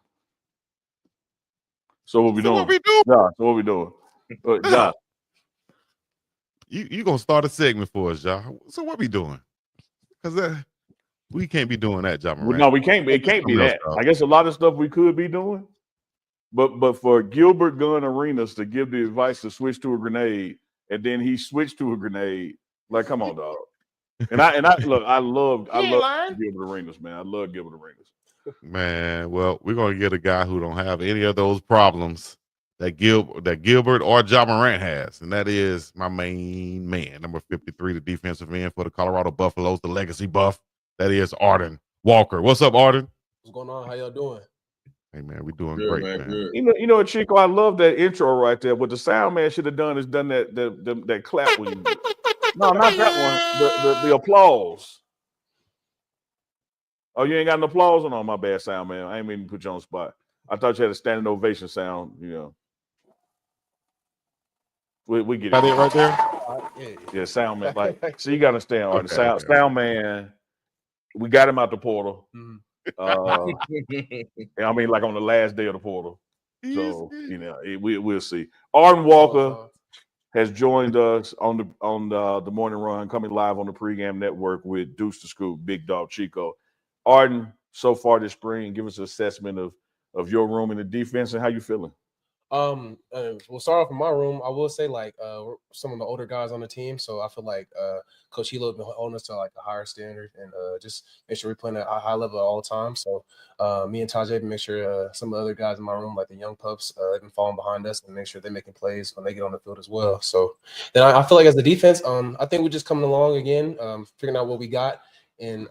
So what we doing? Yeah, so what we doing? Ja. You going to start a segment for us, Ja. So what we doing? Because we can't be doing that, Ja Morant. No, we can't. It can't be that. I guess a lot of stuff we could be doing. But for Gilbert Gun Arenas to give the advice to switch to a grenade, and then he switched to a grenade, like, come on, dog. And I look, I love Gilbert Arenas, man. I love Gilbert Arenas. Man, well, we're gonna get a guy who don't have any of those problems that Gilbert or Ja Morant has, and that is my main man, number 53, the defensive end for the Colorado Buffaloes, the legacy buff. That is Ardan Walker. What's up, Arden? What's going on? How y'all doing? Hey man, we're doing great, man. Good. You know, Chico, I love that intro right there. What the sound man should have done is done that clap when you do. No, not that one. The applause. Oh, you ain't got no applause? Oh, no, my bad, sound man. I ain't mean to put you on the spot. I thought you had a standing ovation sound, We get it. Got it right there. Yeah, sound man. Like, so you got to understand, Arden. Okay. Sound man. We got him out the portal. Mhm. I mean, like on the last day of the portal. So we'll see. Ardan Walker has joined us on the morning run, coming live on the pregame network with Deuce the Scoop, BiggDogg, Chico. Arden, so far this spring, give us an assessment of your room in the defense and how you feeling. We'll start off in my room. I will say, like, some of the older guys on the team. So I feel like Coach Hilo has been holding us to like a higher standard, and just make sure we're playing at a high level at all time. So me and Tajay make sure some of the other guys in my room, like the young pups, have been falling behind us and make sure they're making plays when they get on the field as well. So then I feel like as the defense, I think we're just coming along again, figuring out what we got, and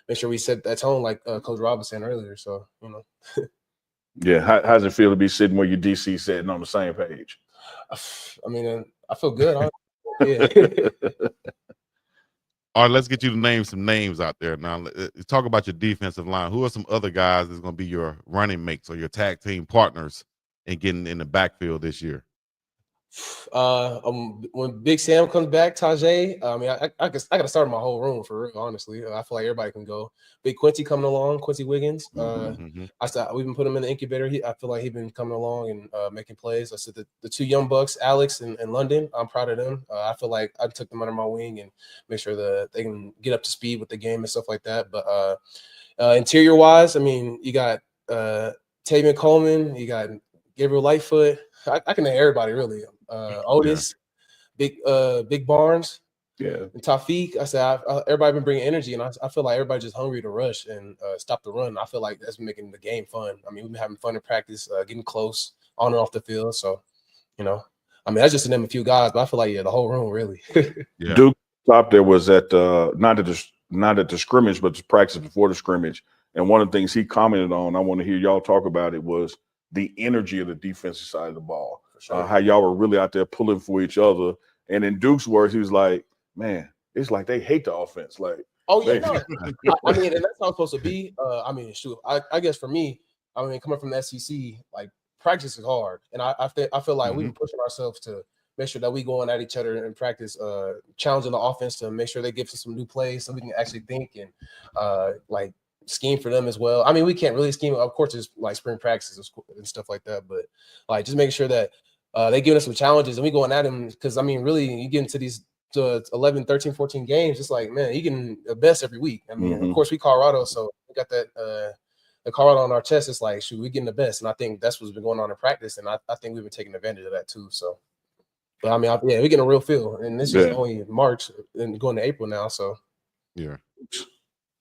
make sure we set that tone, like Coach Rob was saying earlier. So Yeah, how's it feel to be sitting where your DC sitting on the same page? I mean, I feel good. Yeah. All right, let's get you to name some names out there now. Let's talk about your defensive line. Who are some other guys that's going to be your running mates or your tag team partners in getting in the backfield this year? When Big Sam comes back, Tajay, I mean, I got to start my whole room for real. Honestly, I feel like everybody can go. Big Quincy coming along, Quincy Wiggins. We've been putting him in the incubator. I feel like he's been coming along and making plays. I said the two young bucks, Alex and London. I'm proud of them. I feel like I took them under my wing and make sure that they can get up to speed with the game and stuff like that. But interior wise, I mean, you got Tavian Coleman, you got Gabriel Lightfoot. I can name everybody really. Otis, Big Barnes, and Tafiq. I said everybody been bringing energy, and I feel like everybody's just hungry to rush and stop the run. I feel like that's been making the game fun. I mean, we've been having fun in practice, getting close on and off the field. So, I mean, that's just to name a few guys, but I feel like the whole room really. Duke top there was at not at the scrimmage, but the practice before the scrimmage, and one of the things he commented on, I want to hear y'all talk about it, was the energy of the defensive side of the ball. Sure. How y'all were really out there pulling for each other. And in Duke's words, he was like, man, it's like they hate the offense. Like, oh, yeah, no. I mean, and that's how it's supposed to be. I mean, shoot, I guess for me, I mean, coming from the SEC, like, practice is hard. And I feel like we've been pushing ourselves to make sure that we going at each other in practice, challenging the offense to make sure they give us some new plays so we can actually think and, like, scheme for them as well. I mean, we can't really scheme. Of course, it's like spring practices and stuff like that. But, like, just making sure that they giving us some challenges and we going at them, because I mean, really, you get into these 11, 13, 14 games, it's like, man, you getting the best every week. I mean, of course, we Colorado, so we got that the Colorado on our chest. It's like, shoot, we getting the best, and I think that's what's been going on in practice, and I think we've been taking advantage of that too. So, but I mean, we're getting a real feel, and this is only March and going to April now. So, yeah.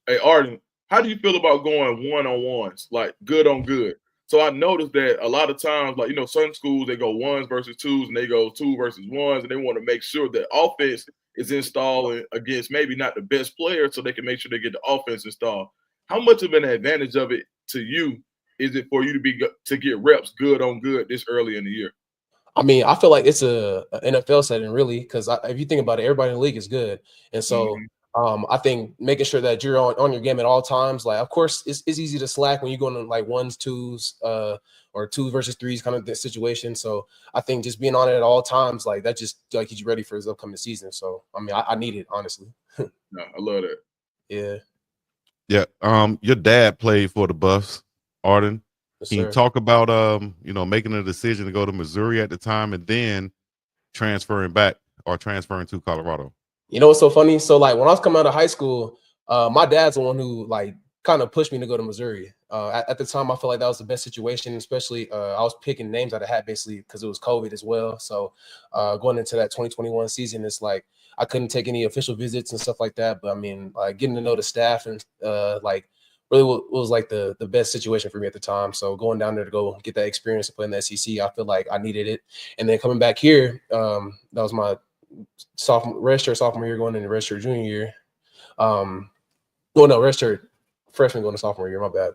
Hey, Arden, how do you feel about going one-on-ones, like good on good? So I noticed that a lot of times, like, some schools, they go ones versus twos and they go two versus ones, and they want to make sure that offense is installed against maybe not the best player so they can make sure they get the offense installed. How much of an advantage of it to you is it for you to get reps good on good this early in the year? I mean, I feel like it's a NFL setting, really, because if you think about it, everybody in the league is good. And so I think making sure that you're on your game at all times, like, of course, it's easy to slack when you're going to like ones, twos, or 2 versus 3s kind of situation. So I think just being on it at all times, like, that just like gets you ready for his upcoming season. So, I mean, I need it, honestly. No, I love that. Yeah. Yeah. Your dad played for the Buffs, Arden. Yes, Can you talk about making a decision to go to Missouri at the time and then transferring back or transferring to Colorado? You know what's so funny? So, like, when I was coming out of high school, my dad's the one who, like, kind of pushed me to go to Missouri. At the time, I felt like that was the best situation, especially I was picking names out of hat basically because it was COVID as well. So going into that 2021 season, it's like I couldn't take any official visits and stuff like that. But, I mean, like, getting to know the staff and, like, really was like the best situation for me at the time. So going down there to go get that experience to play in the SEC, I feel like I needed it. And then coming back here, that was my sophomore year going into redshirt junior year. Redshirt freshman going to sophomore year. My bad.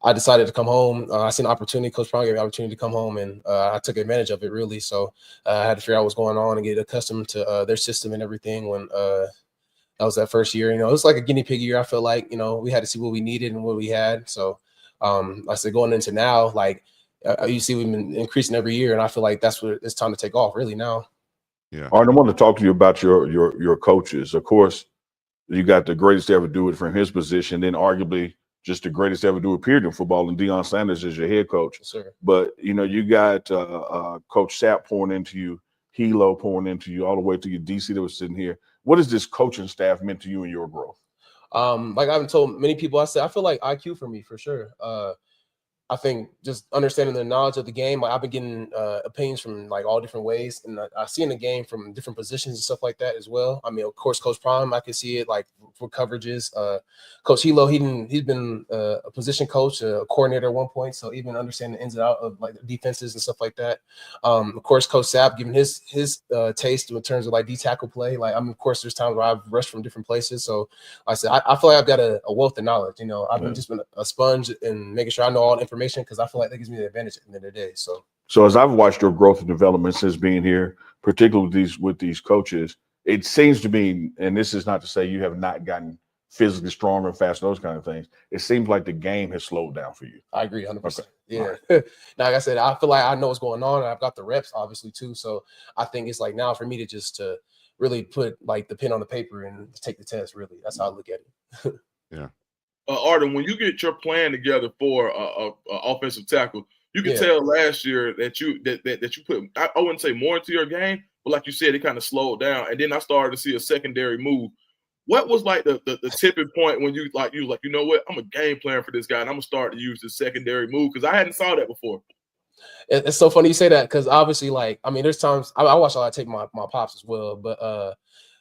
I decided to come home. I seen an opportunity. Coach Prong gave me an opportunity to come home, and I took advantage of it, really. So I had to figure out what's going on and get accustomed to their system and everything when that was that first year. It was like a guinea pig year. I feel like, we had to see what we needed and what we had. So I said going into now, like, You see, we've been increasing every year, and I feel like that's what it's time to take off really now. Yeah. Arden, I want to talk to you about your coaches. Of course, you got the greatest to ever do it from his position, then arguably just the greatest to ever do it period in football, and Deion Sanders is your head coach. Yes, sir. But you got Coach Sapp pouring into you, Hilo pouring into you, all the way to your DC that was sitting here. What has this coaching staff meant to you and your growth? Like I've told many people, I feel like IQ for me for sure. I think just understanding the knowledge of the game. Like I've been getting opinions from like all different ways, and I see in the game from different positions and stuff like that as well. I mean, of course, Coach Prime, I can see it like for coverages. Coach Hilo, he's been a position coach, a coordinator at one point, so even understanding the ins and outs of like the defenses and stuff like that. Of course, Coach Sapp giving his taste in terms of like D-tackle play. Like of course, there's times where I've rushed from different places, so I said I feel like I've got a wealth of knowledge. I've been just been a sponge and making sure I know all the information, because I feel like that gives me the advantage at the end of the day. So as I've watched your growth and development since being here, particularly with these coaches, it seems to me, and this is not to say you have not gotten physically stronger and faster, those kind of things. It seems like the game has slowed down for you. I agree 100%. Okay. Yeah. Right. Now, like I said, I feel like I know what's going on, and I've got the reps obviously too. So I think it's like now for me to just really put like the pen on the paper and take the test. Really, that's how I look at it. Yeah. Arden, when you get your plan together for offensive tackle, you can tell last year that you put, I wouldn't say more into your game, but like you said, it kind of slowed down. And then I started to see a secondary move. What was like the tipping point when you was like, you know what, I'm a game plan for this guy, and I'm gonna start to use this secondary move, because I hadn't saw that before. It's so funny you say that, because obviously, like, I mean, there's times I watch a lot of tape my pops as well, but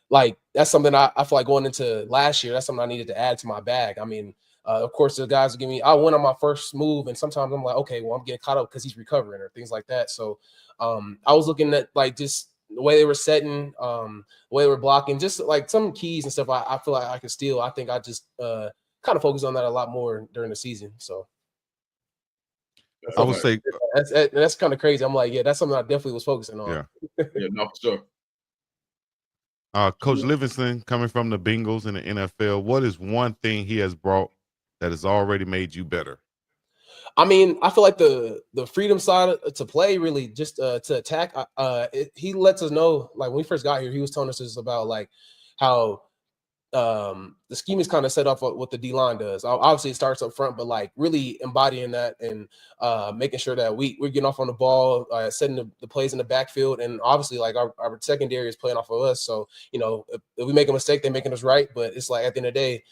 like that's something I feel like going into last year, that's something I needed to add to my bag. I mean, of course, the guys will give me, I went on my first move, and sometimes I'm like, okay, well, I'm getting caught up because he's recovering or things like that. So I was looking at like just the way they were setting, the way they were blocking, just like some keys and stuff I feel like I could steal. I think I just kind of focus on that a lot more during the season. So I would say that's kind of crazy. I'm like, yeah, that's something I definitely was focusing on. Yeah, no, for sure. Coach Livingston, coming from the Bengals in the NFL, what is one thing he has brought that has already made you better? I mean, I feel like the freedom side to play, really just to attack. He lets us know, like when we first got here, he was telling us this about like how the scheme is kind of set off what the D-line does. Obviously, it starts up front, but like really embodying that and making sure that we're getting off on the ball, setting the plays in the backfield, and obviously like our secondary is playing off of us. So if we make a mistake, they're making us right. But it's like at the end of the day,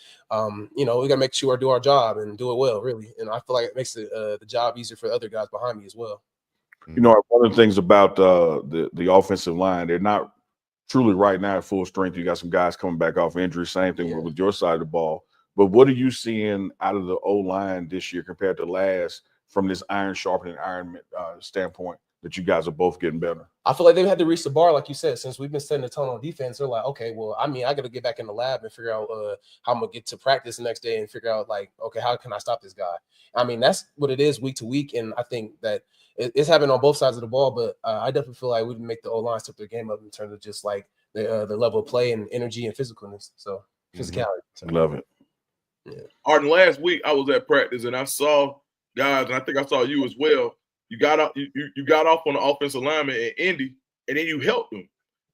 we gotta make sure we do our job and do it well, really. And I feel like it makes the job easier for the other guys behind me as well. One of the things about the offensive line, they're not truly right now at full strength. You got some guys coming back off injury. Same thing with your side of the ball. But what are you seeing out of the O-line this year compared to last, from this iron sharpening iron standpoint, that you guys are both getting better? I feel like they've had to reach the bar, like you said, since we've been setting the tone on defense. They're like, okay, well, I mean, I got to get back in the lab and figure out how I'm going to get to practice the next day and figure out, like, okay, how can I stop this guy? I mean, that's what it is week to week. And I think that it's happening on both sides of the ball, but I definitely feel like we can make the O-line step their game up in terms of just like the level of play and energy and physicalness. So physicality. So. Love it. Yeah. Arden, last week I was at practice and I saw guys, and I think I saw you as well. You got off, you got off on the offensive lineman in Indy, and then you helped them.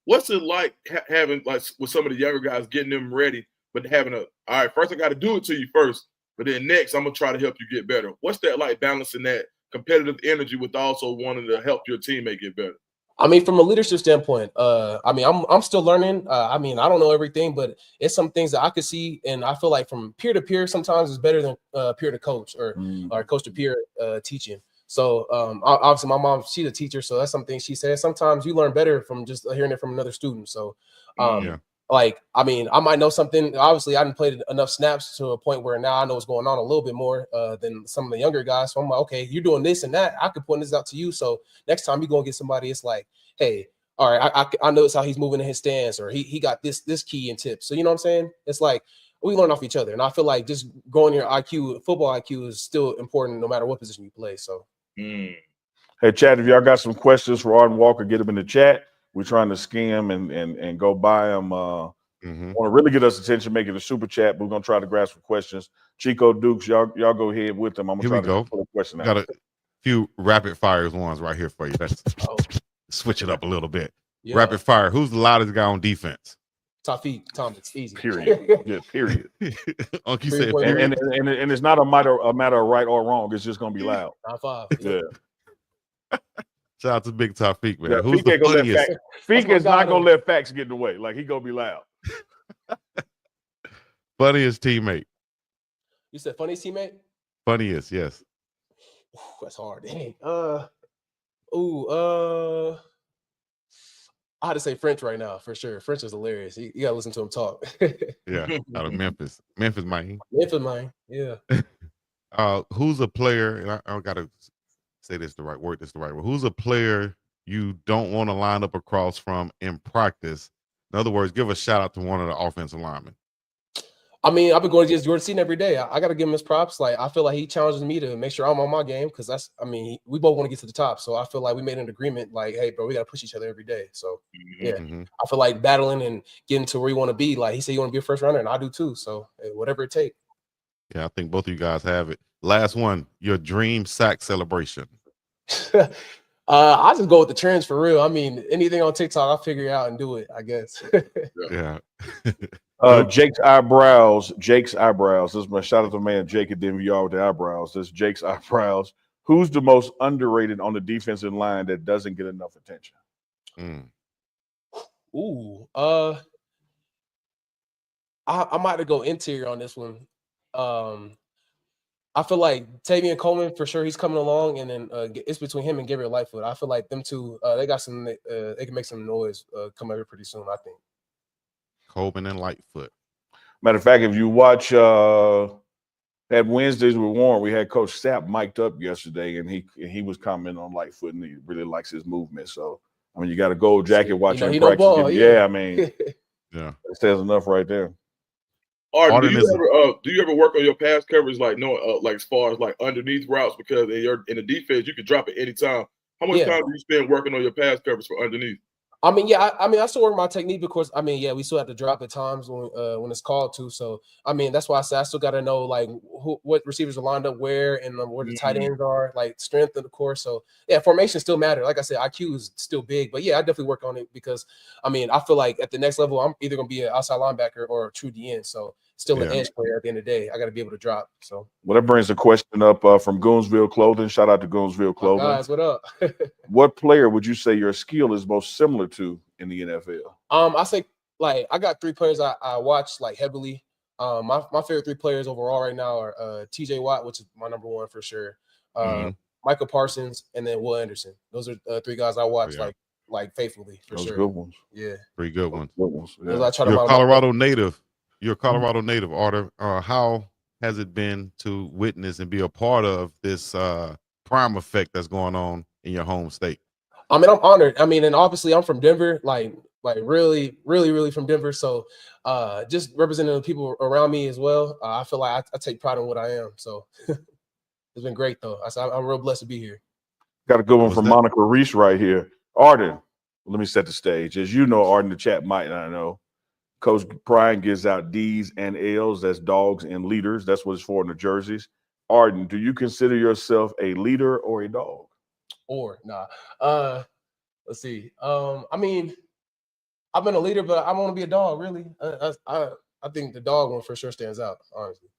What's it like having, like, with some of the younger guys, getting them ready, but having all right, first I got to do it to you first, but then next I'm gonna try to help you get better. What's that like, balancing that competitive energy with also wanting to help your teammate get better? I mean, from a leadership standpoint, I mean, I'm still learning. I mean, I don't know everything, but it's some things that I could see, and I feel like from peer to peer, sometimes it's better than peer to coach or coach to peer teaching. So obviously, my mom, she's a teacher, so that's something she says. Sometimes you learn better from just hearing it from another student. So, like, I mean, I might know something. Obviously, I didn't play enough snaps to a point where now I know what's going on a little bit more than some of the younger guys. So I'm like, okay, you're doing this and that. I could point this out to you. So next time you go and get somebody, it's like, hey, all right, I notice how he's moving in his stance, or he got this key and tip. So you know what I'm saying? It's like we learn off each other, and I feel like just growing your IQ, football IQ, is still important no matter what position you play. So. Hey, chat, if y'all got some questions for Ardan Walker, get them in the chat. We're trying to skim and go by them. Want to really get us attention, make it a super chat, but we're going to try to grasp some questions. Chico, Dukes, y'all go ahead with them. I'm going to try to pull a question out. few rapid fires ones right here for you. Let's switch it up a little bit. Yeah. Rapid fire. Who's the loudest guy on defense? Tafiq Thomas, easy. Period. Yeah, period. Uncle, you said Three-point period. And it's not a matter of right or wrong. It's just gonna be loud. 9-5. Yeah. Shout out to Big Tafiq, man. Yeah, Who's the funniest? Feek is not gonna let facts get in the way. Like he gonna be loud. Funniest teammate. You said funniest teammate? Funniest, yes. Ooh, that's hard. Dang. I had to say French right now for sure. French is hilarious. You gotta listen to him talk. Yeah, out of Memphis. Memphis, man. Memphis, man. Yeah. Who's a player? And I gotta say this the right word. This the right word. Who's a player you don't want to line up across from in practice? In other words, give a shout out to one of the offensive linemen. I mean, I've been going against Jordan Seaton every day. I got to give him his props. Like, I feel like he challenges me to make sure I'm on my game because we both want to get to the top. So I feel like we made an agreement like, hey, bro, we got to push each other every day. So, yeah, I feel like battling and getting to where you want to be. Like, he said you want to be a first rounder, and I do too. So, hey, whatever it takes. Yeah, I think both of you guys have it. Last one, your dream sack celebration. I just go with the trends for real. I mean, anything on TikTok, I'll figure it out and do it, I guess. Yeah. Jake's eyebrows. This is my shout out to man Jake at DMVR with the eyebrows. This is Jake's eyebrows. Who's the most underrated on the defensive line that doesn't get enough attention? Ooh, I might have to go interior on this one. I feel like Tavian Coleman for sure. He's coming along, and then it's between him and Gabriel Lightfoot. I feel like them two, they got some. They can make some noise come over pretty soon. I think. Coleman and Lightfoot. Matter of fact, if you watch that Wednesdays with Warren, we had Coach Sapp mic'd up yesterday, and he was commenting on Lightfoot, and he really likes his movement. So I mean, you got a gold jacket watching him practice. I mean, yeah, it says enough right there. Arden, do you ever work on your pass coverage like like as far as like underneath routes, because in the defense you can drop it anytime. How much time do you spend working on your pass coverage for underneath? I mean, I still work my technique because we still have to drop at times when it's called to. So I mean, that's why I said I still got to know like what receivers are lined up where and where the tight ends are, like strength of the course. So yeah, formation still matter. Like I said, IQ is still big, but yeah, I definitely work on it because I mean, I feel like at the next level, I'm either gonna be an outside linebacker or a true DN. So still an edge player at the end of the day. I got to be able to drop. So well, that brings a question up from Goonsville Clothing. Shout out to Goonsville Clothing. Guys, what up? What player would you say your skill is most similar to in the NFL? I think like I got 3 players I watch like heavily. My favorite 3 players overall right now are TJ Watt, which is my number 1 for sure. Michael Parsons, and then Will Anderson. Those are 3 guys I watch like faithfully for sure. Good ones. Yeah. 3 good ones. Yeah. You're a Colorado native. You're a Colorado native, Arden. How has it been to witness and be a part of this prime effect that's going on in your home state? I mean, I'm honored. I mean, and obviously I'm from Denver, like really, really, really from Denver. So just representing the people around me as well. I feel like I take pride in what I am. So it's been great though. I'm real blessed to be here. Got a good one from Monica Reese right here. Arden, let me set the stage. As you know, Arden, the chat might not know. Coach Brian gives out D's and L's. That's dogs and leaders. That's what it's for in the jerseys. Arden, do you consider yourself a leader or a dog? Or nah. Let's see. I mean, I've been a leader, but I want to be a dog. Really, I think the dog one for sure stands out. Honestly.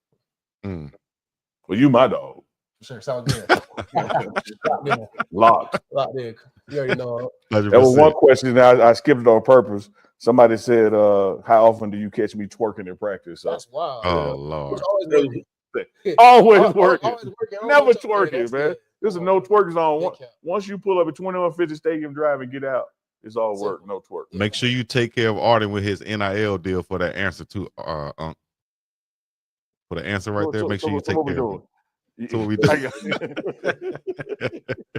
Well, you my dog. For sure, sounds good. Locked. Dude. You already know. 100%. There was one question that I skipped it on purpose. Somebody said, "How often do you catch me twerking in practice?" So, that's wild. Oh Lord. Always working. Never twerking, man. This is no twerk zone. Once you pull up at 2150 Stadium Drive and get out, it's all work, no twerk. Make sure you take care of Arden with his NIL deal for that answer to for the answer right there. Make sure you take care of it. So what we do.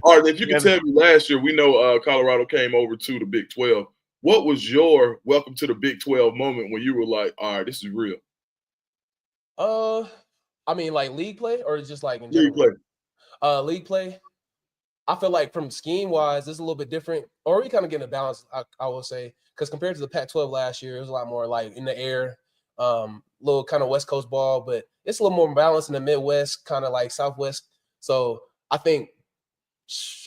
All right, if you can tell me, last year we know Colorado came over to the Big 12. What was your welcome to the Big 12 moment when you were like, all right, this is real? I mean, like league play or just like in league general? play? League play. I feel like from scheme wise, it's a little bit different, or we kind of getting a balance. I will say, because compared to the Pac-12 last year, it was a lot more like in the air, little kind of West Coast ball, but it's a little more balanced in the Midwest, kind of like Southwest. So I think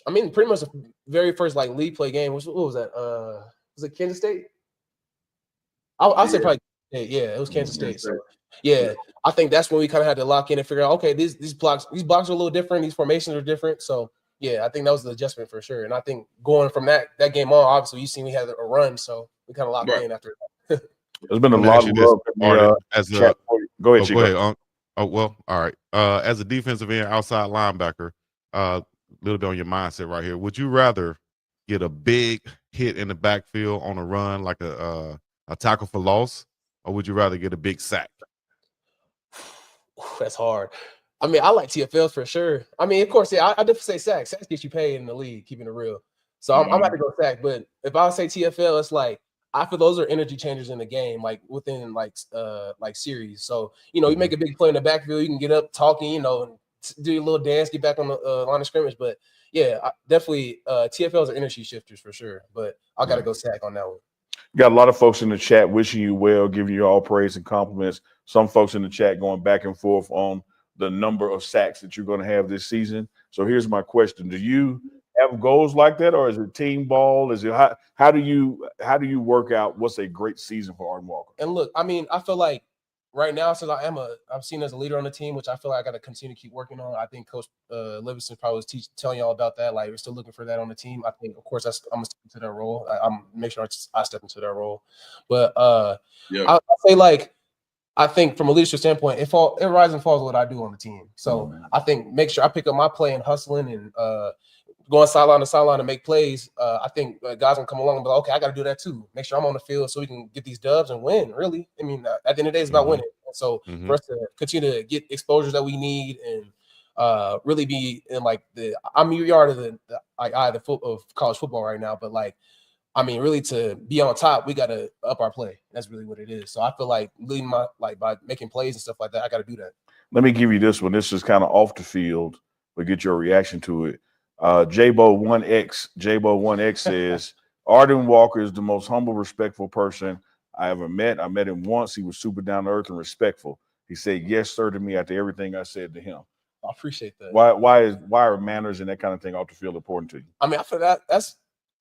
I mean, pretty much the very first like league play game. What was that? Was it Kansas State? I'll say probably. Yeah, it was Kansas State. So yeah, I think that's when we kind of had to lock in and figure out, okay, these blocks are a little different. These formations are different. So yeah, I think that was the adjustment for sure. And I think going from that game on, obviously you seen we had a run, so we kind of locked in after that. There's been a lot of love in the as chat. Go ahead, Chico. Go ahead. Oh well, all right. As a defensive end, outside linebacker, a little bit on your mindset right here. Would you rather get a big hit in the backfield on a run, like a tackle for loss, or would you rather get a big sack? That's hard. I mean, I like TFLs for sure. I mean, of course, yeah, I definitely say sacks. Sacks get you paid in the league, keeping it real. So I'm about to go sack. But if I say TFL, it's like I feel those are energy changers in the game, like within like series. So you make a big play in the backfield, you can get up talking, and do your little dance, get back on the line of scrimmage. But yeah, definitely TFLs are energy shifters for sure. But I got to go sack on that one. Got a lot of folks in the chat wishing you well, giving you all praise and compliments. Some folks in the chat going back and forth on the number of sacks that you're going to have this season. So here's my question: do you have goals like that, or is it team ball? Is it how do you work out what's a great season for Ardan Walker? And look, I mean, I feel like right now, since I'm seen as a leader on the team, which I feel like I got to continue to keep working on. I think Coach Livingston probably was telling y'all about that. Like, we're still looking for that on the team. I think, of course, I'm gonna step into that role. I'm make sure I step into that role. But I'll say, like, I think from a leadership standpoint, it rises and falls with what I do on the team. So I think make sure I pick up my play and hustling and going sideline to sideline to make plays. I think guys gonna come along and be like, okay, I got to do that too. Make sure I'm on the field so we can get these dubs and win. Really, I mean, at the end of the day, it's about winning. So for us to continue to get exposures that we need and really be in like I'm a yard of the eye of college football right now, but like. I mean, really, to be on top, we got to up our play. That's really what it is. So I feel like leading by making plays and stuff like that, I got to do that. Let me give you this one. This is kind of off the field, but get your reaction to it. Jabo1X says, Ardan Walker is the most humble, respectful person I ever met. I met him once. He was super down to earth and respectful. He said, yes, sir, to me after everything I said to him. I appreciate that. Why are manners and that kind of thing off the field important to you? I mean, I feel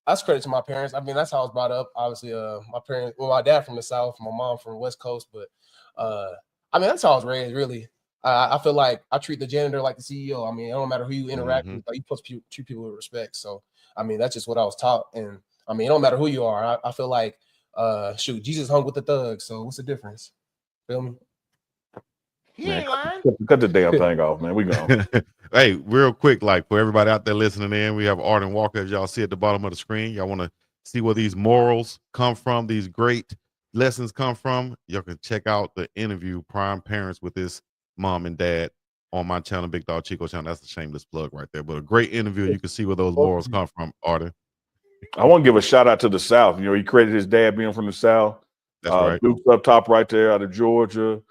that's credit to my parents. I mean, that's how I was brought up. Obviously, my dad from the South, my mom from the West Coast, but I mean, that's how I was raised, really. I feel like I treat the janitor like the CEO. I mean, it don't matter who you interact with, like, you supposed to treat people with respect. So, I mean, that's just what I was taught. And I mean, it don't matter who you are. I feel like, Jesus hung with the thugs. So what's the difference? Feel me? Man, cut the damn thing off, man. We gone. Hey, real quick, like for everybody out there listening in, we have Ardan Walker, as y'all see at the bottom of the screen. Y'all want to see where these morals come from, these great lessons come from. Y'all can check out the interview, Prime Parents, with his mom and dad on my channel, BiggDogg Chico channel. That's a shameless plug right there. But a great interview. You can see where those morals come from, Ardan. I want to give a shout out to the South. He credited his dad being from the South. That's right. Duke's up top right there out of Georgia.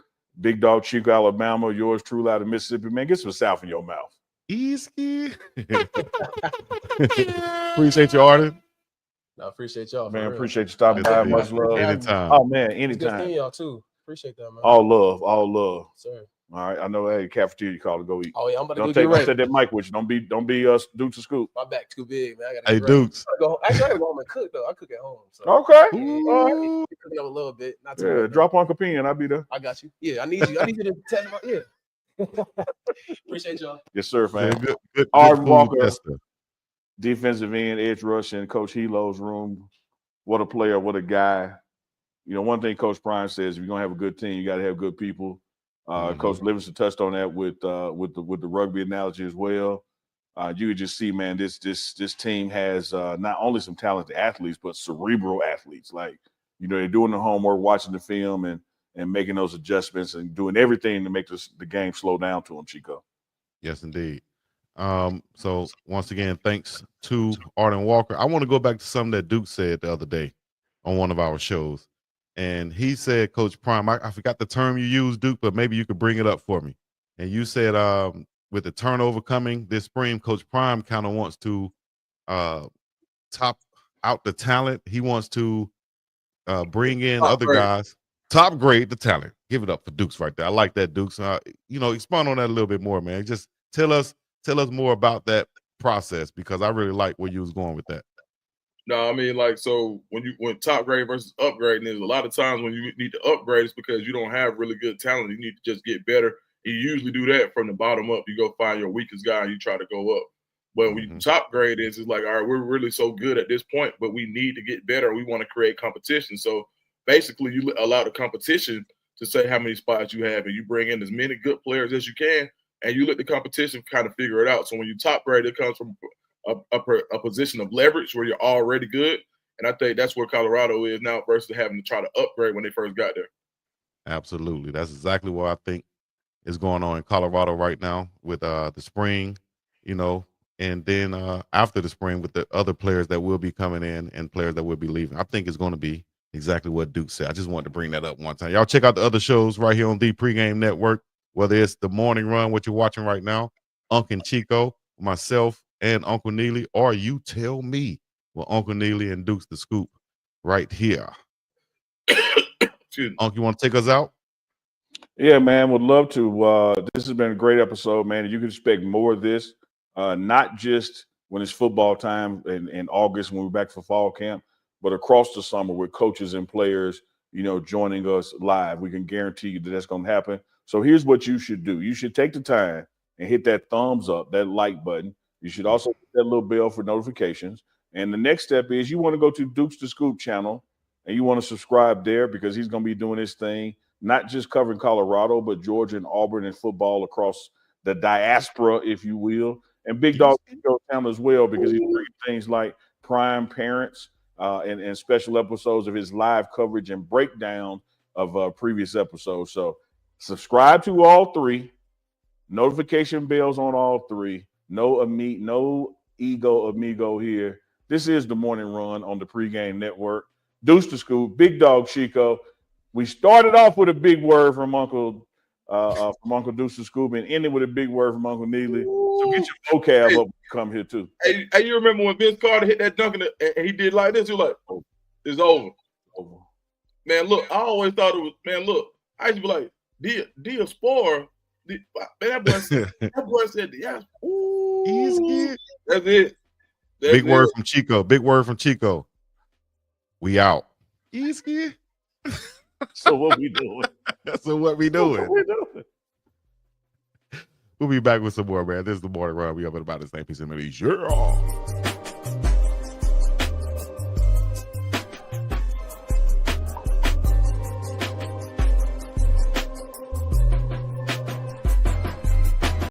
BiggDogg Chico, Alabama. Yours truly out of Mississippi. Man, get some South in your mouth. Easy. Appreciate you, Ardan. I appreciate y'all. Man, appreciate you stopping by. Much love. Anytime. Oh, man, anytime. Good seeing y'all, too. Appreciate that, man. All love. Sir. All right, I know. Hey, cafeteria call to go eat. Oh yeah, I'm about to don't go get ready. Don't take that mic with you. Don't be Dukes to scoop. My back too big, man. Hey, Dukes. I gotta go home and cook though. I cook at home. So. Okay. Cooking up a little bit. Not too much, drop on Capine. I'll be there. I got you. Yeah, I need you. I need you to test my Appreciate y'all. Yes, sir, man. Yeah, good Ardan Walker, tester. defensive end, edge rush in Coach Helo's room. What a player! What a guy! One thing Coach Prime says: if you're gonna have a good team, you got to have good people. Coach Livingston touched on that with the rugby analogy as well. You could just see, man, this team has not only some talented athletes, but cerebral athletes. Like, they're doing the homework, watching the film, and making those adjustments and doing everything to make the game slow down to them, Chico. Yes, indeed. So once again, thanks to Ardan Walker. I want to go back to something that Duke said the other day on one of our shows. And he said, Coach Prime, I forgot the term you used, Duke, but maybe you could bring it up for me. And you said with the turnover coming this spring, Coach Prime kind of wants to top out the talent. He wants to bring in other guys, top grade the talent. Give it up for Dukes right there. I like that, Dukes. Expand on that a little bit more, man. Just tell us more about that process? Because I really like where you was going with that. No, I mean, like, so when top grade versus upgrading is a lot of times when you need to upgrade, it's because you don't have really good talent. You need to just get better. You usually do that from the bottom up. You go find your weakest guy and you try to go up. But when you top grade is, it's like, all right, we're really so good at this point, but we need to get better. We want to create competition. So basically, you allow the competition to say how many spots you have, and you bring in as many good players as you can, and you let the competition kind of figure it out. So when you top grade, it comes from a position of leverage where you're already good. And I think that's where Colorado is now versus having to try to upgrade when they first got there. Absolutely. That's exactly what I think is going on in Colorado right now with the spring, and then after the spring with the other players that will be coming in and players that will be leaving. I think it's going to be exactly what Duke said. I just wanted to bring that up one time. Y'all check out the other shows right here on the Pregame Network, whether it's the Morning Run, what you're watching right now, Unc and Chico, myself, and Uncle Neely, or You Tell Me with Uncle Neely and Duke's The Scoop right here. Unc, you want to take us out? Yeah, man, would love to. This has been a great episode, man. You can expect more of this, not just when it's football time in August when we're back for fall camp, but across the summer with coaches and players, joining us live. We can guarantee you that that's going to happen. So here's what you should do. You should take the time and hit that thumbs up, that like button. You should also hit that little bell for notifications. And the next step is you want to go to Duke's The Scoop channel and you want to subscribe there because he's going to be doing his thing, not just covering Colorado, but Georgia and Auburn and football across the diaspora, if you will. And BiggDogg channel as well because he's doing things like Prime Parents and special episodes of his live coverage and breakdown of previous episodes. So subscribe to all three. Notification bells on all three. No ego amigo here. This is the Morning Run on the Pregame Network. Deuce the Scoop, BiggDogg Chico. We started off with a big word from Uncle Deuce the Scoop and ended with a big word from Uncle Neely. So get your vocab up and come here too. Hey, you remember when Vince Carter hit that dunk and he did like this? He was like, it's over. Man, look, I always thought it was, man, look, I used to be like, Diaspora. That boy said, yeah. Easy. That's it. Big word from Chico. Big word from Chico. We out. Easy. So what we doing? We'll be back with some more, man. This is the Morning Run. We up at about the same piece of maybe. Yeah.